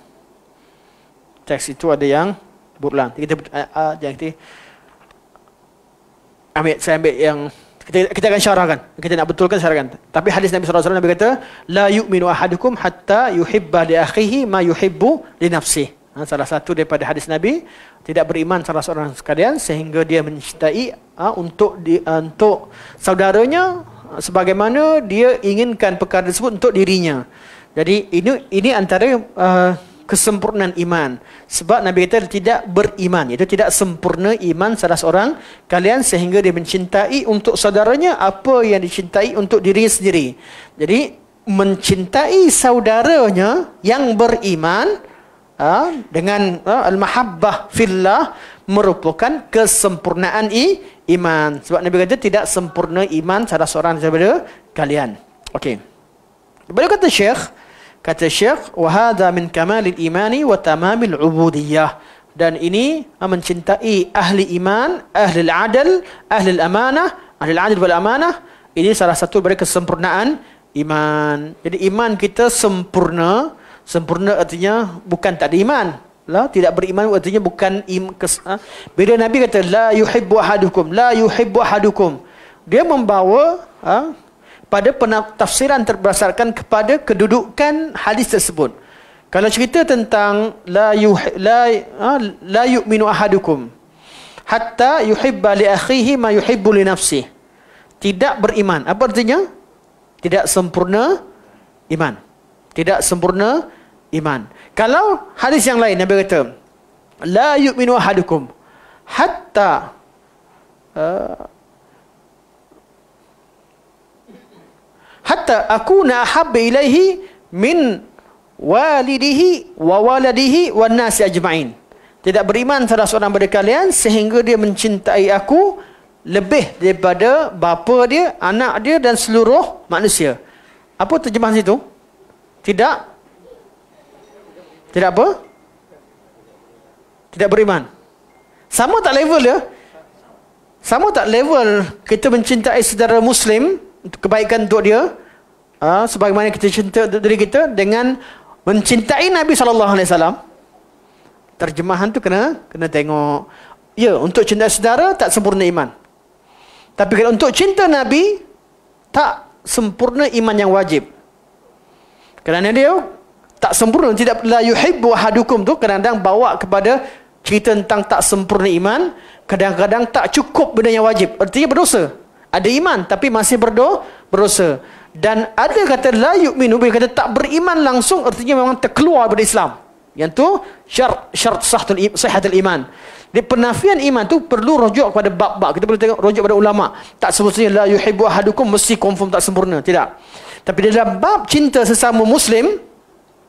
Teks itu ada yang berulang. Kita jangan kita saya ambil yang kita akan syarahkan. Kita nak betulkan syarahkan. Tapi hadis Nabi SAW Nabi kata, la yu'minu ahadukum hatta yuhibba li akhihi ma yuhibbu li nafsihi. Salah satu daripada hadis Nabi, tidak beriman salah seorang sekalian sehingga dia mencintai untuk saudaranya sebagaimana dia inginkan perkara tersebut untuk dirinya. Jadi ini antara kesempurnaan iman. Sebab Nabi kata tidak beriman, itu tidak sempurna iman salah seorang kalian sehingga dia mencintai untuk saudaranya apa yang dicintai untuk dirinya sendiri. Jadi mencintai saudaranya yang beriman dengan al-mahabbah fillah merupakan kesempurnaan iman. Sebab Nabi kata tidak sempurna iman salah seorang daripada kalian. Okey. Baru kata Syekh, wa hadha min kamalil imani wa tamamil ubudiyah. Dan ini mencintai ahli iman, ahli al-adl, ahli al-amanah, ahli al-adl wal amanah. Ini salah satu dari kesempurnaan iman. Jadi iman kita sempurna. Sempurna artinya bukan tak ada iman. Tidak beriman artinya bukan bila Nabi kata la yuhibbu ahadukum, dia membawa pada tafsiran berdasarkan kepada kedudukan hadis tersebut. Kalau cerita tentang la yu'minu ahadukum hatta yuhibba li akhihi ma yuhibbu li nafsihi. Tidak beriman. Apa artinya? Tidak sempurna iman. Tidak sempurna iman. Kalau hadis yang lain Nabi kata la yu'minu ahadukum hatta akuna ahabba ilaihi min walidihi wa waladihi wan nasi ajma'in. Tidak beriman salah seorang daripada kalian sehingga dia mencintai aku lebih daripada bapa dia, anak dia dan seluruh manusia. Apa terjemahan situ? Tidak apa? Tidak beriman. Sama tak level dia? Sama tak level kita mencintai saudara Muslim, kebaikan untuk dia, sebagaimana kita cinta diri kita dengan mencintai Nabi SAW. Terjemahan tu kena tengok. Ya, untuk cinta saudara tak sempurna iman. Tapi kalau untuk cinta Nabi tak sempurna iman yang wajib. Kerana dia tak sempurna, tidak la yuhibbu ahadukum tu kadang-kadang bawa kepada cerita tentang tak sempurna iman, kadang-kadang tak cukup benda yang wajib. Artinya berdosa. Ada iman tapi masih berdosa. Dan ada kata la yu'minu, bila kata tak beriman langsung artinya memang terkeluar dari Islam. Yang tu syarat sihhatul iman. Di penafian iman tu perlu rujuk kepada bab-bab. Kita perlu tengok rujuk pada ulama. Tak semestinya la yuhibbu ahadukum mesti confirm tak sempurna, tidak. Tapi dalam bab cinta sesama Muslim,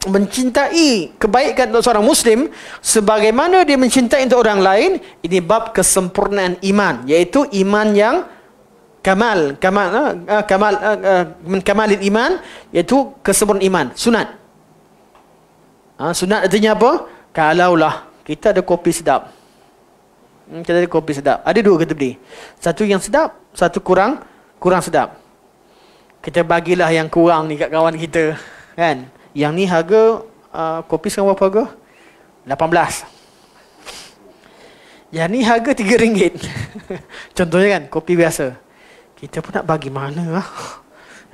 mencintai kebaikan untuk seorang Muslim sebagaimana dia mencintai untuk orang lain, ini bab kesempurnaan iman, iaitu iman yang kamalil iman, iaitu kesempurnaan iman. Sunat. Sunat artinya apa? Kalaulah kita ada kopi sedap. Kita ada kopi sedap. Ada dua kita beli. Satu yang sedap, satu kurang sedap. Kita bagilah yang kurang ni kat kawan kita, kan? Yang ni harga kopi sekarang berapa harga? 18. Yang ni harga RM3. Contohnya kan, kopi biasa. Kita pun nak bagi mana lah.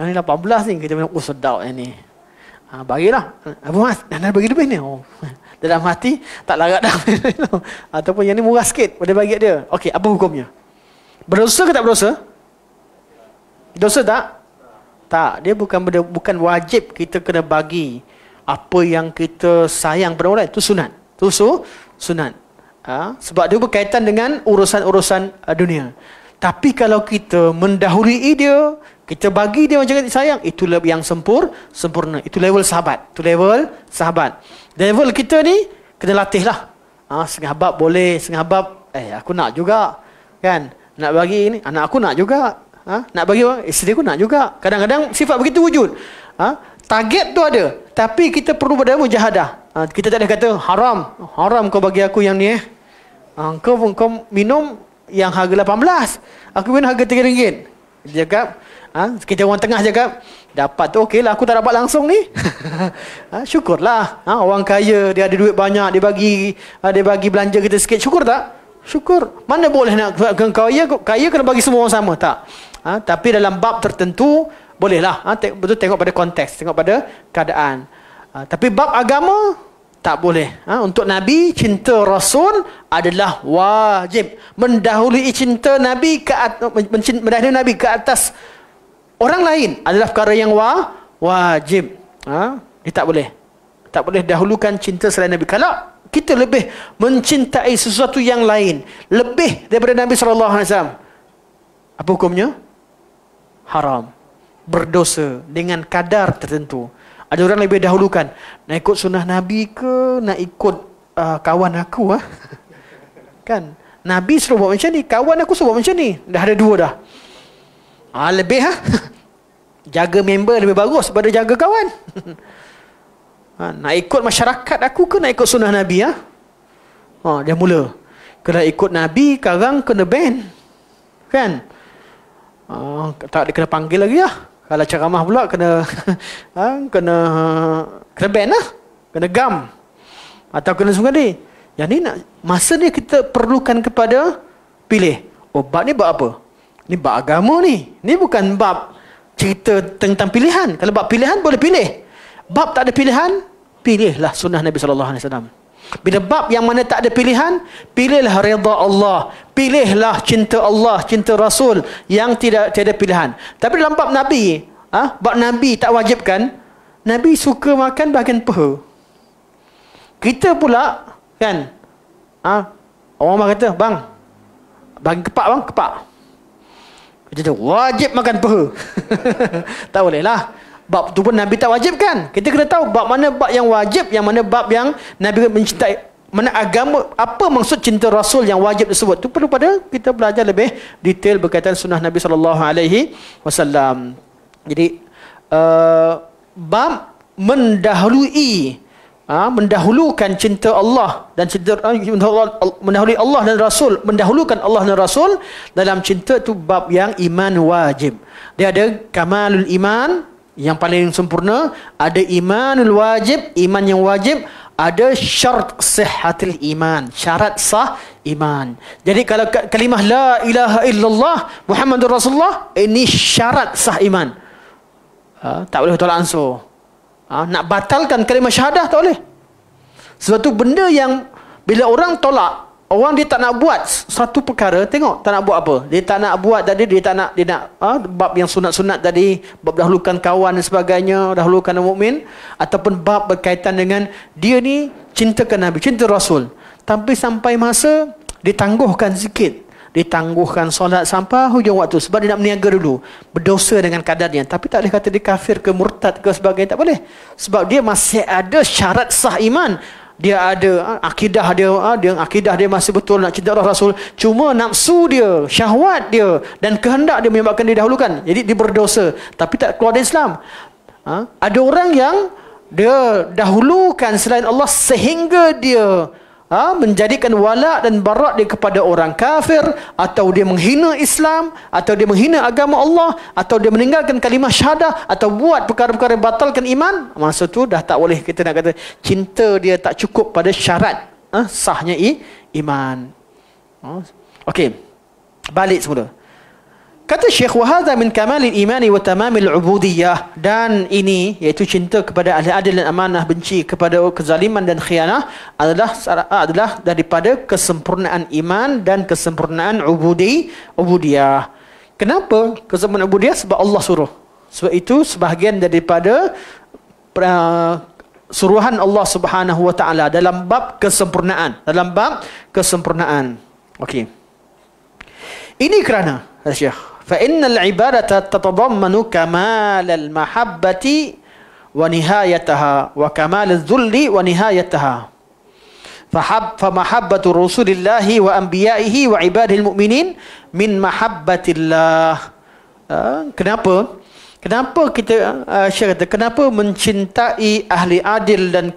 Yang ni 18 ni, kita bilang, oh sedap yang ni. Bagilah. Apa mas? Anda bagi lebih ni? Oh. Dalam hati, tak larat dah. Ataupun yang ni murah sikit, boleh bagi dia. Okey, apa hukumnya? Berdosa ke tak berdosa? Dosa tak? Tak, dia bukan wajib kita kena bagi apa yang kita sayang pada orang lain. Itu sunat. Itu sunat. Sebab dia berkaitan dengan urusan-urusan dunia. Tapi kalau kita mendahului dia, kita bagi dia macam kita sayang, itu yang sempurna. Itu level sahabat. Level kita ni kena latih lah. Setengah bab boleh, setengah bab aku nak juga, kan? Nak bagi ni, anak aku nak juga. Nak bagi isteri aku nak juga. Kadang-kadang sifat begitu wujud. Target tu ada, tapi kita perlu pada mujahadah. Kita tak ada kata haram kau bagi aku yang ni. Kau minum yang harga 18, aku minum harga RM3. Dia cakap, kita orang tengah cakap, dapat tu okey lah, aku tak dapat langsung ni. Syukurlah. Orang kaya, dia ada duit banyak, dia bagi belanja kita sikit, syukur tak? Syukur. Mana boleh nak kaya kena bagi semua orang sama, tak? Tapi dalam bab tertentu bolehlah. Betul, tengok pada konteks, tengok pada keadaan. Tapi bab agama tak boleh. Untuk Nabi, cinta Rasul adalah wajib. Mendahului cinta Nabi mendahului Nabi ke atas orang lain adalah perkara yang wajib. Dia tak boleh. Tak boleh dahulukan cinta selain Nabi. Kalau kita lebih mencintai sesuatu yang lain, lebih daripada Nabi SAW, apa hukumnya? Haram. Berdosa dengan kadar tertentu. Ada orang lebih dahulukan, nak ikut sunnah Nabi ke nak ikut kawan aku? Kan? Nabi suruh buat macam ni, kawan aku suruh buat macam ni. Dah ada dua dah. Lebih jaga member lebih bagus daripada jaga kawan. Nak ikut masyarakat aku ke nak ikut sunnah Nabi? Dia mula. Kalau ikut Nabi, sekarang kena ban. Kan? Tak kena panggil lagi lah. Kalau ceramah pula kena kena ban lah. Kena gam. Atau kena sungai. Yang ni nak masa ni kita perlukan kepada pilih. Bab ni bab apa? Ni bab agama ni. Ni bukan bab cerita tentang pilihan. Kalau bab pilihan boleh pilih. Bab tak ada pilihan, pilihlah sunnah Nabi SAW. Bila bab yang mana tak ada pilihan, pilihlah redha Allah, pilihlah cinta Allah, cinta Rasul yang tiada pilihan. Tapi dalam bab Nabi, bab Nabi tak wajibkan. Nabi suka makan bahagian peha. Kita pula kan, orang kata, bang, bahagian kepak bang, kepak. Kita wajib makan peha. Tak boleh lah. Bab tu pun Nabi tak wajibkan. Kita kena tahu bab mana bab yang wajib, yang mana bab yang Nabi mencintai, mana agama, apa maksud cinta Rasul yang wajib tersebut. Itu perlu pada kita belajar lebih detail berkaitan sunnah Nabi SAW. Jadi bab mendahulukan cinta Allah dan cinta mendahului Allah dan Rasul, mendahulukan Allah dan Rasul dalam cinta, itu bab yang iman wajib. Dia ada kamalul iman yang paling sempurna, ada imanul wajib, iman yang wajib, ada syarat sihhatil iman, syarat sah iman. Jadi kalau kalimah la ilaha illallah Muhammadur Rasulullah, ini syarat sah iman. Tak boleh tolak ansur. Nak batalkan kalimah syahadah tak boleh. Sebab tu benda yang bila orang tolak, orang dia tak nak buat satu perkara, tengok tak nak buat apa. Dia tak nak buat tadi, dia nak bab yang sunat-sunat tadi, bab dahulukan kawan dan sebagainya, dahulukan mukmin, ataupun bab berkaitan dengan dia ni cintakan Nabi, cinta Rasul. Tapi sampai masa ditangguhkan sikit. Ditangguhkan solat sampai hujung waktu sebab dia nak meniaga dulu, berdosa dengan kadarnya. Tapi tak boleh kata dia kafir ke murtad ke sebagainya, tak boleh. Sebab dia masih ada syarat sah iman. Dia ada akidah dia masih betul nak cinta Allah Rasul. Cuma nafsu dia, syahwat dia dan kehendak dia menyebabkan dia dahulukan. Jadi dia berdosa tapi tak keluar dari Islam. Ada orang yang dia dahulukan selain Allah sehingga dia menjadikan wala dan barak dia kepada orang kafir, atau dia menghina Islam, atau dia menghina agama Allah, atau dia meninggalkan kalimah syahadah, atau buat perkara-perkara yang batalkan iman. Masa tu dah tak boleh kita nak kata cinta dia tak cukup pada syarat sahnya iman. Okey, balik semula. Kata Syekh, wa hadha min kamalil imani wa tamamil ubudiyah, dan ini iaitu cinta kepada ahli adil dan amanah, benci kepada kezaliman dan khianah adalah daripada kesempurnaan iman dan kesempurnaan ubudiyah. Kenapa kesempurnaan ubudiyah? Sebab Allah suruh. Sebab itu sebahagian daripada suruhan Allah Subhanahu wa taala dalam bab kesempurnaan. Okey. Ini kerana Syekh, فإن العبادة تتضمن كمال المحبة ونهايتها وكمال الذل ونهايتها. فمحبة رسول الله وأنبيائه وعباده المؤمنين من محبة الله. Kenapa kita Syekh kata kenapa mencintai ahli adil dan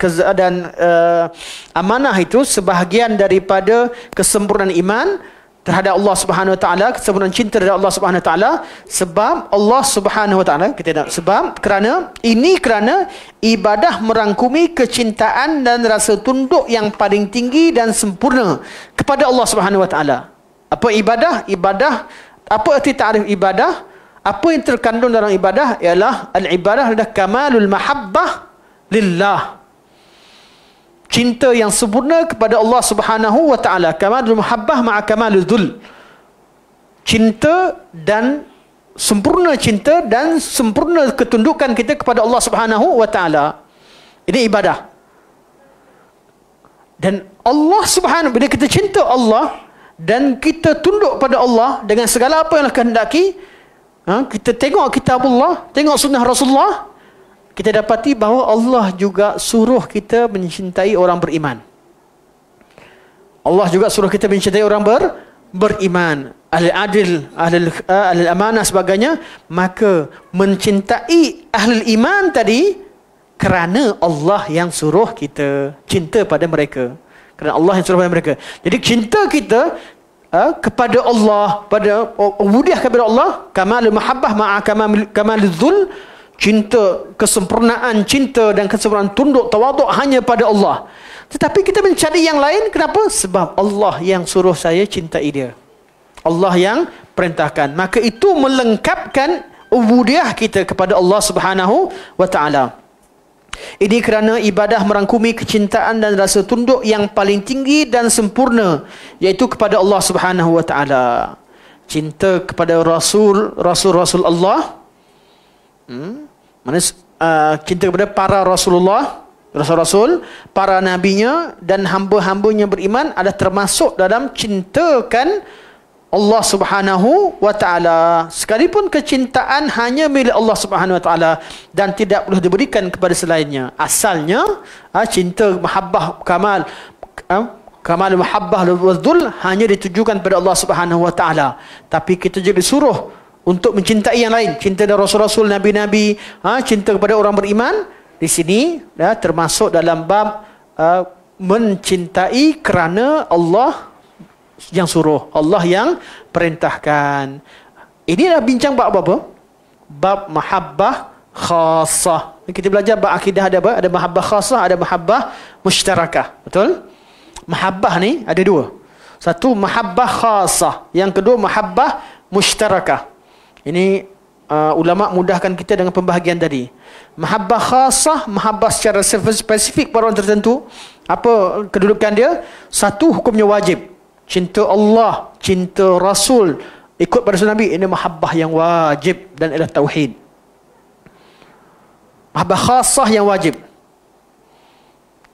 amanah itu sebahagian daripada kesempurnaan iman terhadap Allah Subhanahu Wa Taala, kesempurnaan cinta terhadap Allah Subhanahu Wa Taala, sebab Allah Subhanahu Wa Taala, kita nak sebab kerana ibadah merangkumi kecintaan dan rasa tunduk yang paling tinggi dan sempurna kepada Allah Subhanahu Wa Taala. Apa ibadah? Ibadah, apa arti ta'rif ibadah? Apa yang terkandung dalam ibadah ialah al-ibadah adalah kamalul mahabbah lillah. Cinta yang sempurna kepada Allah Subhanahu Wa Taala. Kamalul muhabbah ma'a kamalul dhul. Cinta dan sempurna cinta dan sempurna ketundukan kita kepada Allah Subhanahu Wa Taala. Ini ibadah. Dan Allah Subhanahu, bila kita cinta Allah dan kita tunduk pada Allah dengan segala apa yang Allah kehendaki, kita tengok kitabullah, tengok sunnah Rasulullah, kita dapati bahawa Allah juga suruh kita mencintai orang beriman. Allah juga suruh kita mencintai orang beriman, ahli adil, ahli amanah sebagainya. Maka mencintai ahli iman tadi kerana Allah yang suruh kita cinta pada mereka. Kerana Allah yang suruh pada mereka. Jadi cinta kita kepada Allah, pada ubudiyah kepada Allah, kamalul mahabbah ma'a kamalul dhul. Cinta, kesempurnaan cinta dan kesempurnaan tunduk tawaduk hanya pada Allah. Tetapi kita mencari yang lain, kenapa? Sebab Allah yang suruh saya cintai dia. Allah yang perintahkan. Maka itu melengkapkan ubudiyah kita kepada Allah Subhanahu Wa Taala. Ini kerana ibadah merangkumi kecintaan dan rasa tunduk yang paling tinggi dan sempurna, iaitu kepada Allah Subhanahu Wa Taala. Cinta kepada Rasul Allah, cinta kepada para Rasulullah, Rasul-Rasul, para nabinya dan hamba-hambanya beriman adalah termasuk dalam cintakan Allah Subhanahu Wa Taala. Sekalipun kecintaan hanya milik Allah Subhanahu Wa Taala dan tidak boleh diberikan kepada selainnya. Asalnya cinta mahabbah kamal mahabbah wadzul hanya ditujukan kepada Allah Subhanahu Wa Taala. Tapi kita juga disuruh untuk mencintai yang lain, cinta dari Rasul-Rasul, Nabi-Nabi, cinta kepada orang beriman. Di sini termasuk dalam bab mencintai kerana Allah yang suruh, Allah yang perintahkan. Ini dah bincang bab apa? Bab mahabbah khasah. Kita belajar bab akidah ada apa? Ada mahabbah khasah, ada mahabbah mushtarakah. Betul? Mahabbah ni ada dua. Satu mahabbah khasah, yang kedua mahabbah mushtarakah. Ini ulama mudahkan kita dengan pembahagian tadi. Mahabbah khasah, mahabbah secara spesifik pada orang tertentu. Apa kedudukan dia? Satu, hukumnya wajib. Cinta Allah, cinta Rasul, ikut pada Nabi, ini mahabbah yang wajib dan ialah tauhid. Mahabbah khasah yang wajib,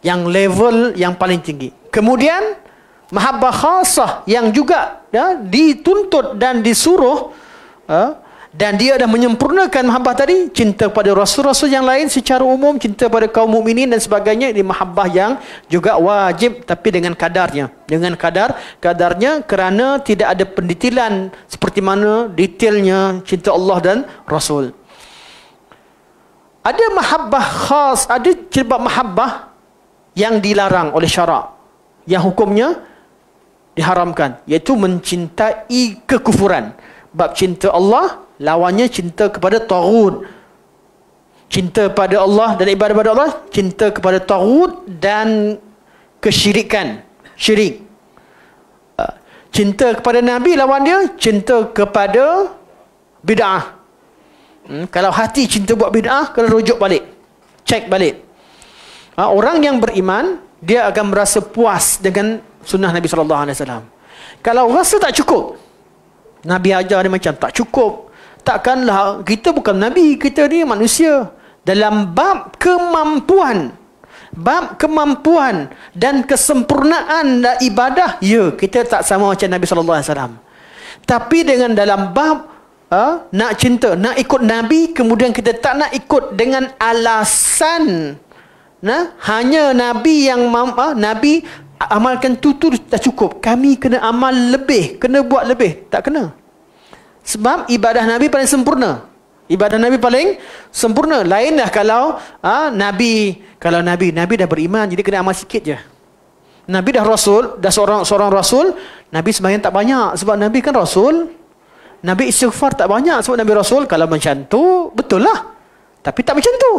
yang level yang paling tinggi. Kemudian mahabbah khasah yang juga dituntut dan disuruh, dan dia dah menyempurnakan mahabbah tadi, cinta pada Rasul-Rasul yang lain secara umum, cinta pada kaum mukminin dan sebagainya. Ini mahabbah yang juga wajib, tapi dengan kadarnya, dengan kadarnya, kerana tidak ada pendetailan seperti mana detailnya cinta Allah dan Rasul. Ada mahabbah khas, ada sebab mahabbah yang dilarang oleh syarak, yang hukumnya diharamkan, iaitu mencintai kekufuran. Bab cinta Allah, lawannya cinta kepada taghut. Cinta pada Allah dan ibadah kepada Allah, cinta kepada taghut dan kesyirikan, syirik. Cinta kepada Nabi, lawan dia cinta kepada bid'ah. Kalau hati cinta buat bid'ah, kena rujuk balik, cek balik. Orang yang beriman, dia akan merasa puas dengan sunnah Nabi SAW. Kalau rasa tak cukup, Nabi ajar dia macam tak cukup, takkanlah, kita bukan Nabi, kita ni manusia. Dalam bab kemampuan dan kesempurnaan ibadah, ya, kita tak sama macam Nabi SAW. Tapi dengan dalam bab nak cinta, nak ikut Nabi, kemudian kita tak nak ikut dengan alasan hanya Nabi yang Nabi amalkan tu dah cukup, kami kena amal lebih, kena buat lebih. Tak kena. Sebab ibadah Nabi paling sempurna. Ibadah Nabi paling sempurna. Lainlah kalau Nabi dah beriman, jadi kena amal sikit je. Nabi dah Rasul, dah seorang Rasul, Nabi sembahyang tak banyak sebab Nabi kan Rasul. Nabi istighfar tak banyak sebab Nabi Rasul. Kalau macam tu, betul lah. Tapi tak macam tu.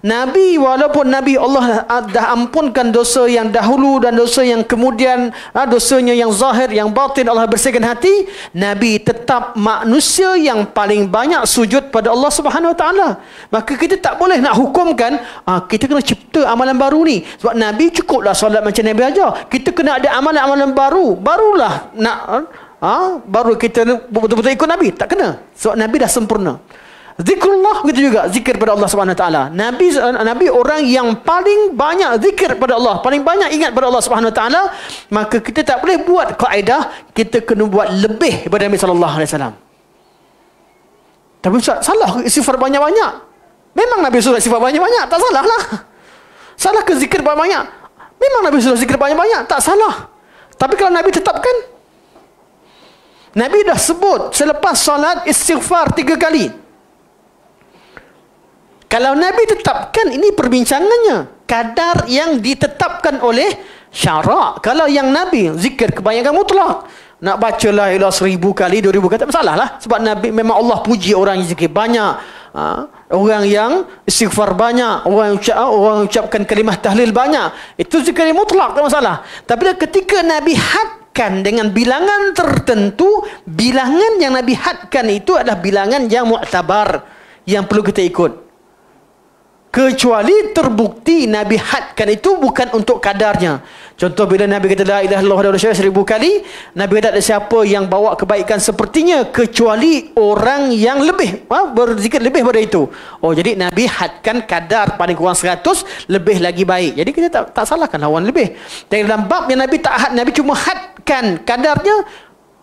Nabi, walaupun Nabi Allah dah ampunkan dosa yang dahulu dan dosa yang kemudian, dosanya yang zahir, yang batin Allah bersihkan hati, Nabi tetap manusia yang paling banyak sujud pada Allah Subhanahu Wa Taala. Maka kita tak boleh nak hukumkan kita kena cipta amalan baru ni. Sebab Nabi cukuplah solat macam Nabi ajar. Kita kena ada amalan-amalan baru. Barulah nak baru kita betul-betul ikut Nabi. Tak kena. Sebab Nabi dah sempurna. Zikrullah begitu juga, zikir pada Allah Subhanahu Wa Taala. Nabi orang yang paling banyak zikir pada Allah, paling banyak ingat pada Allah Subhanahu Wa Taala. Maka kita tak boleh buat kaedah kita kena buat lebih daripada Nabi sallallahu alaihi wasallam. Tapi Ustaz, salah istighfar banyak-banyak. Memang Nabi suruh istighfar banyak-banyak, tak salah lah. Salah ke zikir banyak-banyak? Memang Nabi suruh zikir banyak-banyak, tak salah. Tapi kalau Nabi tetapkan, Nabi dah sebut selepas solat istighfar 3 kali. Kalau Nabi tetapkan, ini perbincangannya. Kadar yang ditetapkan oleh syarak. Kalau yang Nabi zikir kebanyakan mutlak. Nak baca la ilaha 1000 kali, 2000 kali, tak masalah lah. Sebab Nabi memang Allah puji orang yang zikir banyak. Orang yang istighfar banyak. Orang ucapkan kalimah tahlil banyak. Itu zikir yang mutlak, tak masalah. Tapi ketika Nabi hadkan dengan bilangan tertentu, bilangan yang Nabi hadkan itu adalah bilangan yang mu'tabar, yang perlu kita ikut. Kecuali terbukti Nabi hadkan itu bukan untuk kadarnya. Contoh bila Nabi kata la ilaha illallah wahdahu la syarika lahu 1000 kali, Nabi kata ada siapa yang bawa kebaikan sepertinya kecuali orang yang lebih berzikir lebih pada itu. Oh, jadi Nabi hadkan kadar paling kurang 100, lebih lagi baik. Jadi kita tak salahkan lawan lebih. Dan dalam bab yang Nabi tak had, Nabi cuma hadkan kadarnya,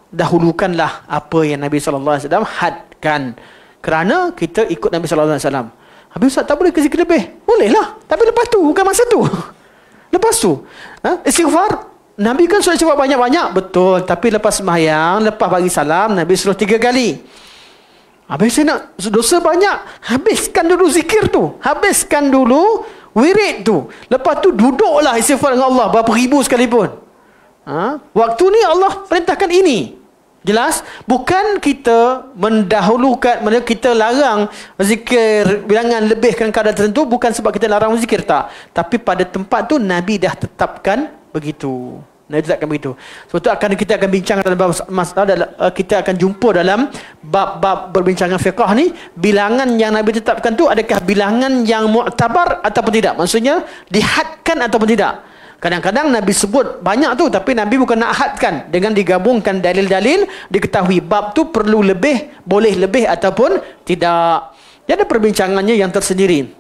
dahulukanlah apa yang Nabi sallallahu alaihi wasallam hadkan. Kerana kita ikut Nabi sallallahu alaihi wasallam. Habis Ustaz, tak boleh ke zikir lebih? Boleh lah. Tapi lepas tu, bukan masa tu. Lepas tu. Istighfar. Nabi kan suruh istighfar banyak-banyak. Betul. Tapi lepas sembahyang, lepas bagi salam, Nabi suruh 3 kali. Habis saya nak dosa banyak. Habiskan dulu zikir tu. Habiskan dulu wirid tu. Lepas tu duduklah istighfar dengan Allah. Berapa ribu sekalipun. Waktu ni Allah perintahkan ini. Jelas? Bukan kita mendahulukan, kita larang zikir bilangan lebihkan kadar tertentu, bukan sebab kita larang zikir, tak. Tapi pada tempat tu Nabi dah tetapkan begitu. Nabi tetapkan begitu. Sebab tu kita akan bincang dalam masalah, kita akan jumpa dalam bab-bab berbincangan fiqah ni, bilangan yang Nabi tetapkan tu adakah bilangan yang mu'tabar ataupun tidak? Maksudnya dihadkan ataupun tidak? Kadang-kadang Nabi sebut banyak tu, tapi Nabi bukan nak hadkan. Dengan digabungkan dalil-dalil, diketahui bab tu perlu lebih, boleh lebih ataupun tidak. Dia ada perbincangannya yang tersendiri.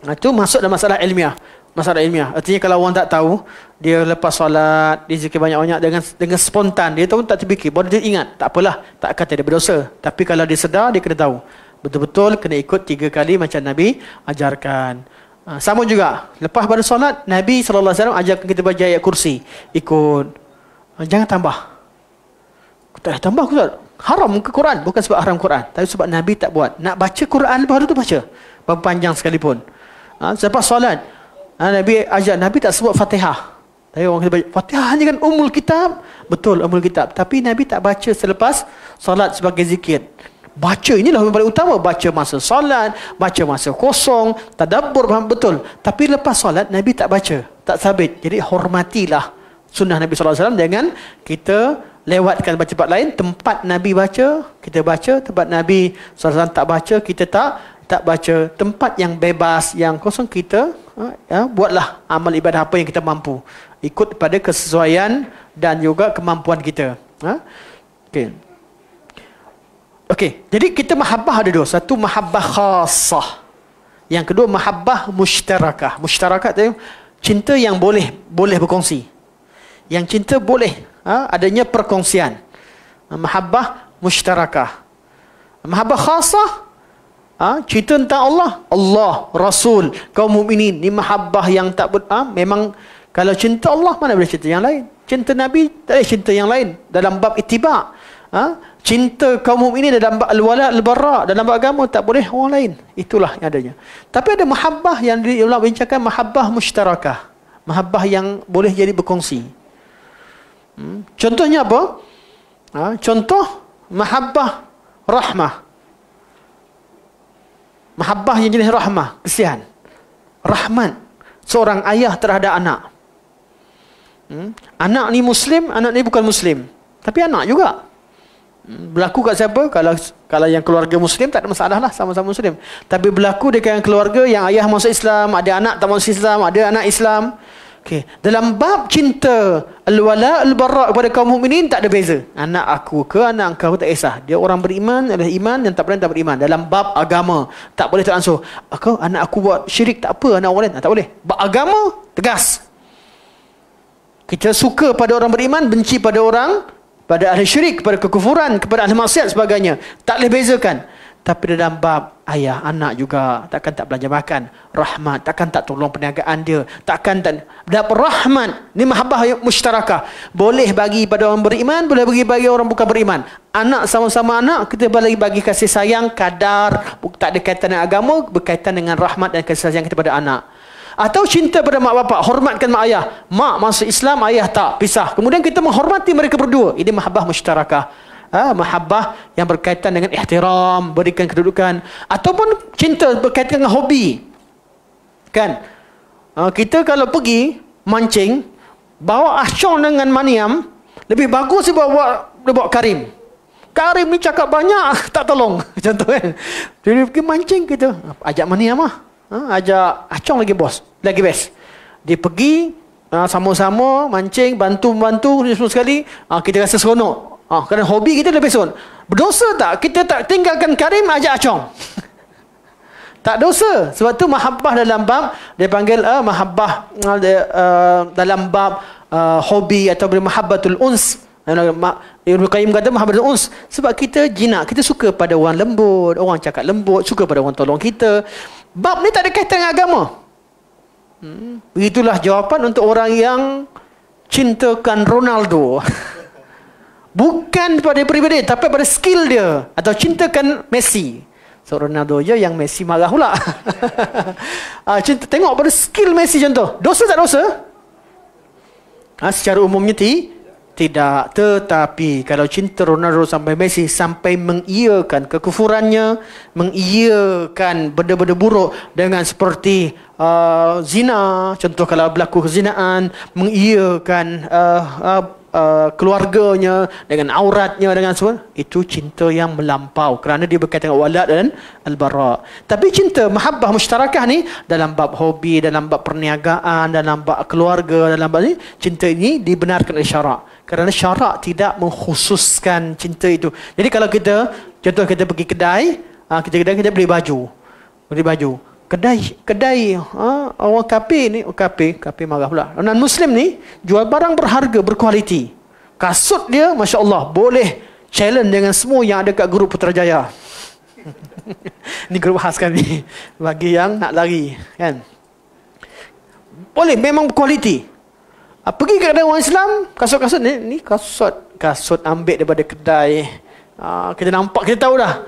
Itu masuk dalam masalah ilmiah. Masalah ilmiah. Artinya kalau orang tak tahu, dia lepas solat, dia zikir banyak-banyak dengan spontan. Dia tahu tak terfikir, baru dia ingat. Tak apalah, tak kata dia berdosa. Tapi kalau dia sedar, dia kena tahu. Betul-betul kena ikut 3 kali macam Nabi ajarkan. Sama juga, lepas pada solat, Nabi SAW ajarkan kita baca ayat kursi. Ikut. Jangan tambah. Tak tambah, Ustaz. Haram ke Quran? Bukan sebab haram Quran, tapi sebab Nabi tak buat. Nak baca Quran, baru tu baca. Berapa panjang sekalipun. Selepas solat, Nabi ajar, Nabi tak sebut Fatihah. Tapi orang kata baca Fatihah hanya kan Ummul Kitab. Betul, Ummul Kitab. Tapi Nabi tak baca selepas solat sebagai zikir. Baca, inilah yang paling utama. Baca masa solat, baca masa kosong, tadabbur, faham betul. Tapi lepas solat Nabi tak baca, tak sabit. Jadi hormatilah sunnah Nabi SAW dengan kita lewatkan baca tempat lain. Tempat Nabi baca, kita baca. Tempat Nabi SAW tak baca, kita tak baca. Tempat yang bebas, yang kosong, kita buatlah amal ibadah apa yang kita mampu, ikut pada kesesuaian dan juga kemampuan kita. Okey, jadi kita mahabbah ada dua. Satu mahabbah khasah. Yang kedua mahabbah mushtarakah. Musytarakah tu cinta yang boleh berkongsi. Yang cinta boleh adanya perkongsian. Mahabbah mushtarakah. Mahabbah khasah, cinta tentang Allah, Rasul, kaum mukminin. Ni mahabbah yang tak memang kalau cinta Allah mana boleh cinta yang lain. Cinta Nabi tak boleh cinta yang lain dalam bab ittiba'. Cinta kaum mukminin dalam al-wala al-bara, dalam agama tak boleh orang lain. Itulah yang adanya. Tapi ada mahabbah yang ulama bincangkan, mahabbah mushtarakah. Mahabbah yang boleh jadi berkongsi. Contohnya apa? Contoh mahabbah rahmah. Mahabbah yang jenis rahmah, kesian. Rahmat seorang ayah terhadap anak. Anak ni Muslim, anak ni bukan Muslim, tapi anak juga. Berlaku kat siapa? Kalau yang keluarga Muslim tak ada masalah lah, sama-sama Muslim. Tapi berlaku dekat keluarga yang ayah masuk Islam, ada anak tak masuk Islam, ada anak Islam. Okay. Dalam bab cinta al-wala al-bara kepada kaum mukminin tak ada beza. Anak aku ke anak engkau tak kisah. Dia orang beriman adalah iman, yang tak beriman tak beriman. Dalam bab agama tak boleh teransur. Anak aku buat syirik tak apa, anak orang lain tak boleh. Bab agama tegas. Kita suka pada orang beriman, benci pada orang, pada ahli syirik, kepada kekufuran, kepada ahli maksiat sebagainya. Tak boleh bezakan. Tapi dalam bab ayah, anak juga, takkan tak belanja makan. Rahmat, takkan tak tolong perniagaan dia. Takkan tak. Dapat rahmat, ni mahabbah mushtarakah. Boleh bagi pada orang beriman, boleh bagi orang bukan beriman. Anak sama-sama anak, kita boleh bagi kasih sayang, kadar, tak ada kaitan dengan agama, berkaitan dengan rahmat dan kasih sayang kita pada anak. Atau cinta pada mak bapak, hormatkan mak ayah. Mak masuk Islam, ayah tak, pisah. Kemudian kita menghormati mereka berdua. Ini mahabbah mushtarakah. Mahabbah yang berkaitan dengan ihtiram, berikan kedudukan. Ataupun cinta berkaitan dengan hobi. Kan? Kita kalau pergi mancing, bawa Ahcong dengan Maniam, lebih bagus dia bawa Karim. Karim ni cakap banyak, tak tolong. Contoh kan. Jadi pergi mancing kita, ajak Maniam lah. Ajak Ahcong lagi best. Dia pergi sama-sama mancing, bantu-bantu semua sekali, kita rasa seronok. Kerana hobi kita lebih seronok. Berdosa tak kita tak tinggalkan Karim, ajak Ahcong? Tak dosa. Sebab tu mahabbah dalam bab dia panggil mahabbah dalam bab hobi atau mahabbatul uns. Ibnu Qayyim kata mahabbatul uns sebab kita jinak, kita suka pada orang lembut, orang cakap lembut, suka pada orang tolong kita. Bab ni tak ada kaitan dengan agama. Begitulah jawapan untuk orang yang cintakan Ronaldo. Bukan pada pribadi, tapi pada skill dia. Atau cintakan Messi. So Ronaldo je yang Messi marah pula. Cinta, tengok pada skill Messi contoh. Dosa tak dosa? Secara umumnya tidak. Tetapi kalau cinta Ronaldo sampai Messi, sampai mengiyakan kekufurannya, mengiyakan benda-benda buruk dengan seperti zina, contoh kalau berlaku kezinaan, mengiyakan keluarganya dengan auratnya, dengan semua, itu cinta yang melampau kerana dia berkaitan dengan wala dan al-bara. Tapi cinta mahabbah mushtarakah ni dalam bab hobi, dalam bab perniagaan, dalam bab keluarga, dalam bab ni, cinta ini dibenarkan oleh syarak. Kerana syarak tidak mengkhususkan cinta itu. Jadi kalau kita, contoh kita pergi kedai, kita beli baju. Kedai orang kafir ni, kafir marah pula. Non Muslim ni jual barang berharga, berkualiti. Kasut dia, Masya Allah, boleh challenge dengan semua yang ada kat grup Putrajaya. Ni grup khas kan ni, bagi yang nak lari kan. Boleh, memang berkualiti. Pergi ke kedai orang Islam, kasut-kasut ni kasut ambil daripada kedai. Kita nampak, kita tahu dah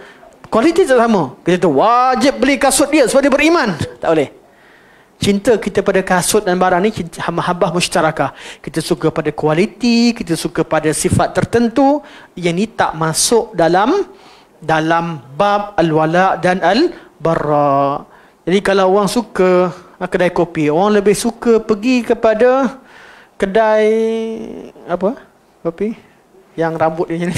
kualiti tak sama. Kita tu wajib beli kasut dia sebab dia beriman. Tak boleh. Cinta kita pada kasut dan barang ni mahabbah mushtarakah. Kita suka pada kualiti, kita suka pada sifat tertentu. Yang ni tak masuk dalam bab al-wala dan al-bara. Jadi kalau orang suka kedai kopi, orang lebih suka pergi kepada kedai apa? Kopi yang rambut dia ni.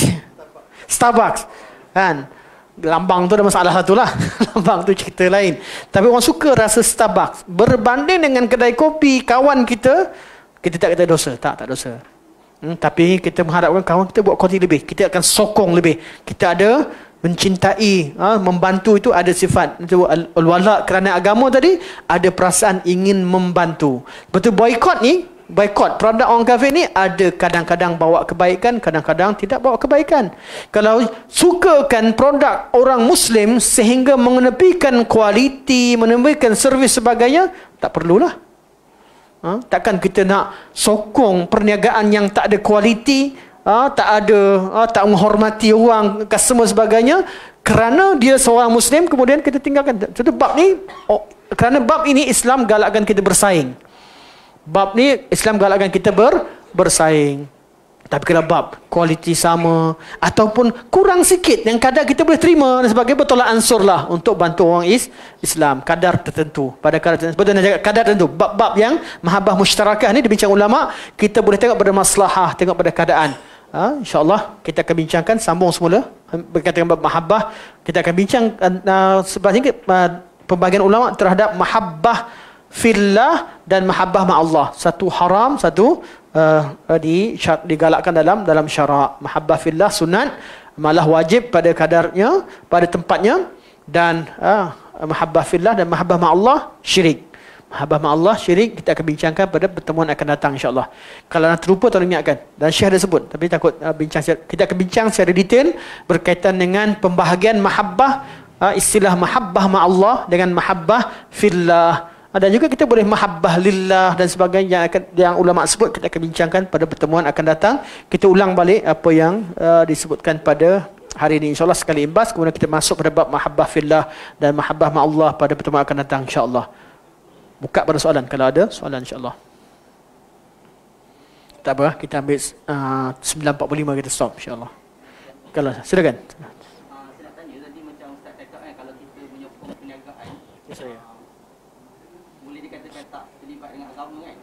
Starbucks. Kan? Lambang tu ada masalah satu lah. Lambang tu cerita lain. Tapi orang suka rasa Starbucks. Berbanding dengan kedai kopi kawan kita, kita tak kata dosa. Tak dosa. Tapi kita mengharapkan kawan kita buat kualiti lebih. Kita akan sokong lebih. Kita ada mencintai, membantu, itu ada sifat. Itu al-wala kerana agama tadi, ada perasaan ingin membantu. Betul boykot ni, boykot produk orang kafir ni ada kadang-kadang bawa kebaikan, kadang-kadang tidak bawa kebaikan. Kalau sukakan produk orang Muslim sehingga mengenepikan kualiti, menepikan servis sebagainya, tak perlulah. Takkan kita nak sokong perniagaan yang tak ada kualiti, tak menghormati orang, customer sebagainya, kerana dia seorang Muslim kemudian kita tinggalkan. Jadi bab ni, kerana bab ini Islam galakkan kita bersaing. Bab ni Islam galakkan kita bersaing. Tapi kalau bab kualiti sama ataupun kurang sikit yang kadar kita boleh terima dan sebagainya, bertolak ansur lah untuk bantu orang Islam kadar tertentu. Pada kadar tertentu, betul nak cakap kadar tertentu. Bab-bab yang mahabbah musytarakah ni dibincang ulama, kita boleh tengok pada maslahah, tengok pada keadaan. InsyaAllah kita akan bincangkan, sambung semula berkaitan dengan bab mahabbah. Kita akan bincang sebenarnya pembahagian ulama terhadap mahabbah fillah dan mahabbah ma'allah. Satu haram, satu digalakkan dalam syarak. Mahabbah fillah sunat, malah wajib pada kadarnya, pada tempatnya. Dan mahabbah fillah dan mahabbah ma'allah syirik. Mahabbah ma'allah syirik kita akan bincangkan pada pertemuan akan datang insya-Allah. Kalau nak terlupa tolong ingatkan. Dan Syekh dah sebut, tapi takut kita akan bincang secara detail berkaitan dengan pembahagian mahabbah, istilah mahabbah ma'allah dengan mahabbah fillah. Dan juga kita boleh mahabbah lillah dan sebagainya yang ulama sebut, kita akan bincangkan pada pertemuan akan datang. Kita ulang balik apa yang disebutkan pada hari ini insya-Allah sekali imbas, kemudian kita masuk pada bab mahabbah fillah dan mahabbah ma'allah pada pertemuan akan datang insya-Allah. Buka pada soalan kalau ada soalan insya-Allah. Tak apa, kita ambil 9.45 kita stop insya-Allah. Kalau silakan. Saya nak tanya tadi macam Ustaz cakap kan, kalau kita menyokong perniagaan, saya. boleh dikatakan tak terlibat dengan agama kan?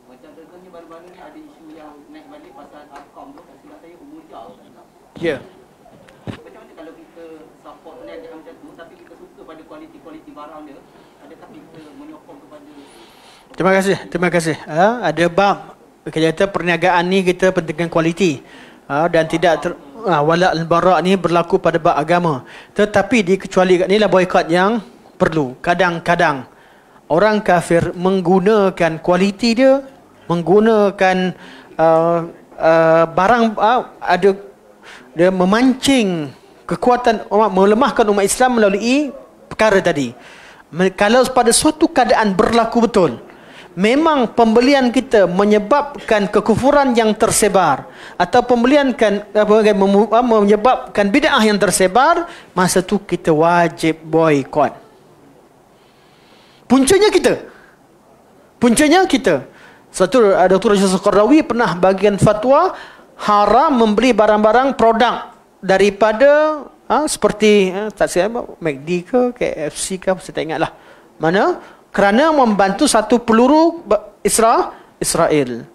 Macam contohnya baru-baru ni ada isu yang naik balik pasal Arkom tu, tak silap saya Umoja. Ya. Macam mana kalau kita support perniagaan macam tu tapi kita suka pada kualiti-kualiti barang dia, adakah kita menyokong kepada? Terima kasih. Ada bab kita perniagaan ni kita pentingkan kualiti. Dan tidak wala' al-bara' ni berlaku pada bab agama. Tetapi dikecualikan, inilah boikot yang perlu. Kadang-kadang orang kafir menggunakan kualiti dia, menggunakan barang ada dia memancing kekuatan umat, melemahkan umat Islam melalui perkara tadi. Kalau pada suatu keadaan berlaku betul, memang pembelian kita menyebabkan kekufuran yang tersebar atau menyebabkan bid'ah yang tersebar, masa tu kita wajib boikot. Puncanya kita. Satu Dr. Yusuf Qardawi pernah bagian fatwa haram membeli barang-barang produk daripada seperti tak saya McD ke KFC ke, saya tak ingatlah mana, kerana membantu satu peluru Israel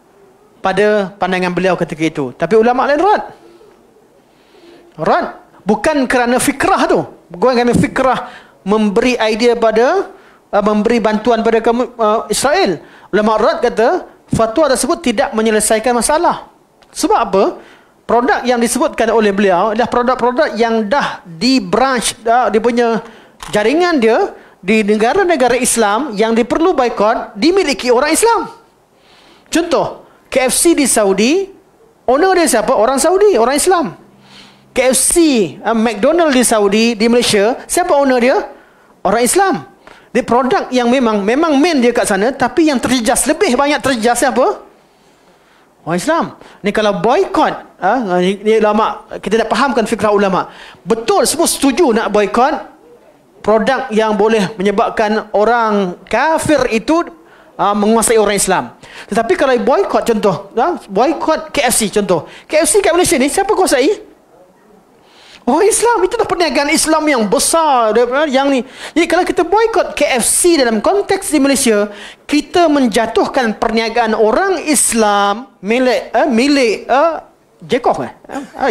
pada pandangan beliau ketika itu. Tapi ulama lain rad bukan kerana fikrah tu, bukan kerana fikrah memberi idea pada memberi bantuan pada Israel. Ulama rad kata fatwa tersebut tidak menyelesaikan masalah. Sebab apa? Produk yang disebutkan oleh beliau adalah produk-produk yang dah di branch, dia punya jaringan dia di negara-negara Islam yang diperlu boikot dimiliki orang Islam. Contoh, KFC di Saudi, owner dia siapa? Orang Saudi, orang Islam. KFC, McDonald di Saudi, di Malaysia, siapa owner dia? Orang Islam. Dia produk yang memang main dia kat sana, tapi yang terjejas, lebih banyak terjejas siapa? Orang Islam. Ni kalau boikot, ni ulama, kita nak fahamkan fikrah ulama. Betul, semua setuju nak boikot produk yang boleh menyebabkan orang kafir itu menguasai orang Islam. Tetapi kalau boikot, contoh, boikot KFC contoh. KFC kat Malaysia ni siapa kuasai? Orang Islam. Itulah perniagaan Islam yang besar yang ni. Jadi kalau kita boikot KFC dalam konteks di Malaysia, kita menjatuhkan perniagaan orang Islam milik Jacob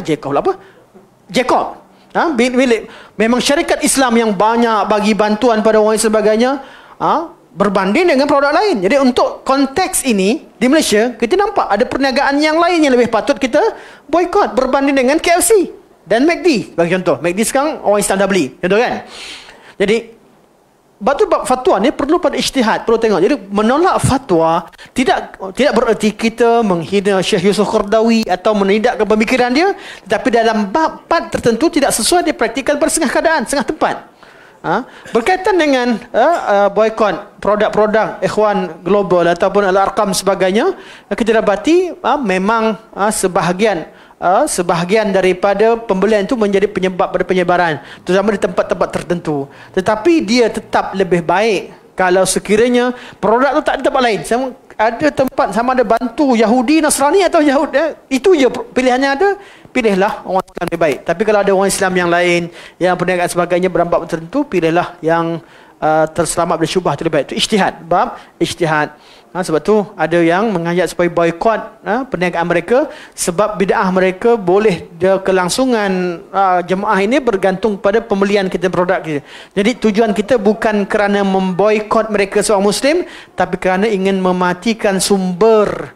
Jacob lah apa? Jacob. Milik memang syarikat Islam yang banyak bagi bantuan pada orang dan sebagainya, berbanding dengan produk lain. Jadi untuk konteks ini di Malaysia, kita nampak ada perniagaan yang lain yang lebih patut kita boikot berbanding dengan KFC dan McD. Bagi contoh, McD sekarang orang Islam dah beli, contoh kan. Jadi bab fatwa ni perlu pada ijtihad, perlu tengok. Jadi menolak fatwa tidak bererti kita menghina Syekh Yusuf Qardawi atau menidakkan pemikiran dia, tetapi dalam bab tertentu tidak sesuai dipraktikkan pada setengah keadaan, setengah tempat. Berkaitan dengan boikot produk-produk Ikhwan Global ataupun Al-Arqam sebagainya, kita dapati memang sebahagian daripada pembelian itu menjadi penyebab pada penyebaran, terutama di tempat-tempat tertentu. Tetapi dia tetap lebih baik kalau sekiranya produk itu tak ada tempat lain. ada tempat sama ada bantu Yahudi, Nasrani atau Yahudi, itu je pilihannya ada, pilihlah orang Islam yang baik. Tapi kalau ada orang Islam yang lain yang perniagaan sebagainya berampak tertentu, pilihlah yang terselamat dari syubhat itu lebih baik. Itu ijtihad, bab ijtihad. Sebab tu ada yang mengajak supaya boikot perniagaan mereka, sebab bid'ah mereka boleh kelangsungan jemaah ini bergantung pada pembelian kita produk kita. Jadi tujuan kita bukan kerana memboikot mereka seorang Muslim, tapi kerana ingin mematikan sumber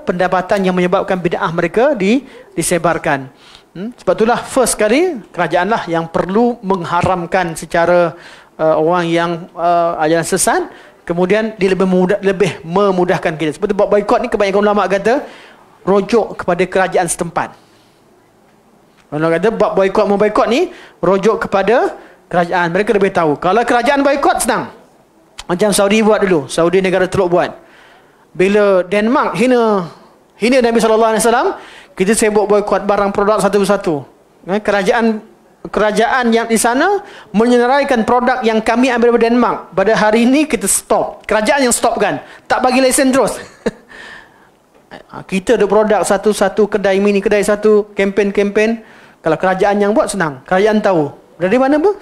pendapatan yang menyebabkan bid'ah mereka disebarkan. Sebab itulah first kali kerajaanlah yang perlu mengharamkan secara orang yang ajaran sesat. Kemudian dia lebih memudahkan kita. Seperti buat boikot ni, kebanyakan ulama kata rujuk kepada kerajaan setempat. Ulama kata buat boikot ni rujuk kepada kerajaan. Mereka lebih tahu. Kalau kerajaan boikot senang. Macam Saudi buat dulu. Saudi negara Teluk buat. Bila Denmark hina Nabi SAW, kita sibuk boikot barang produk satu persatu. Kerajaan yang di sana menyenaraikan produk yang kami ambil dari Denmark. Pada hari ini kita stop. Kerajaan yang stop kan, tak bagi lesen terus. Kita ada produk satu-satu, kedai mini, kedai satu, kempen. Kalau kerajaan yang buat senang. Kerajaan tahu dari mana pun.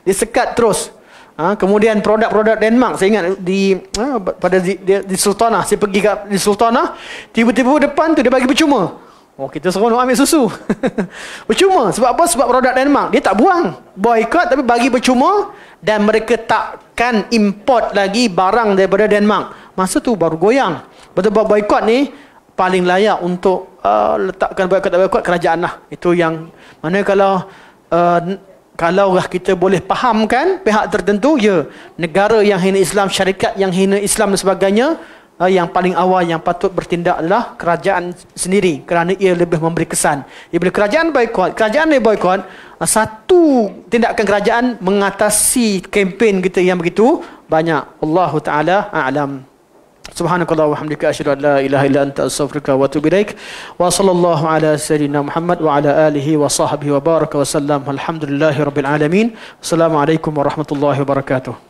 Dia sekat terus. Kemudian produk-produk Denmark, saya ingat di Sultanah, saya pergi di Sultanah, tiba-tiba depan tu dia bagi percuma. Kita seronok ambil susu. Percuma. Sebab apa? Sebab produk Denmark dia tak buang, boikot, tapi bagi percuma. Dan mereka takkan import lagi barang daripada Denmark. Masa tu baru goyang. Betul, buat boikot ni paling layak untuk letakkan boikot kerajaan lah. Itu yang mana kalau kita boleh fahamkan pihak tertentu, ya, negara yang hina Islam, syarikat yang hina Islam dan sebagainya, yang paling awal yang patut bertindak adalah kerajaan sendiri, kerana ia lebih memberi kesan. Bila kerajaan boikot, satu tindakan kerajaan mengatasi kempen kita yang begitu banyak. Allahu taala a'lam. Subhanakallah wa hamdika asyhadu an la ilaha illa anta astaghfiruka wa atubu ilaik. Wa sallallahu ala sayyidina Muhammad wa ala alihi wa sahbihi wa baraka wa sallam. Alhamdulillahirabbil alamin. Assalamualaikum warahmatullahi wabarakatuh.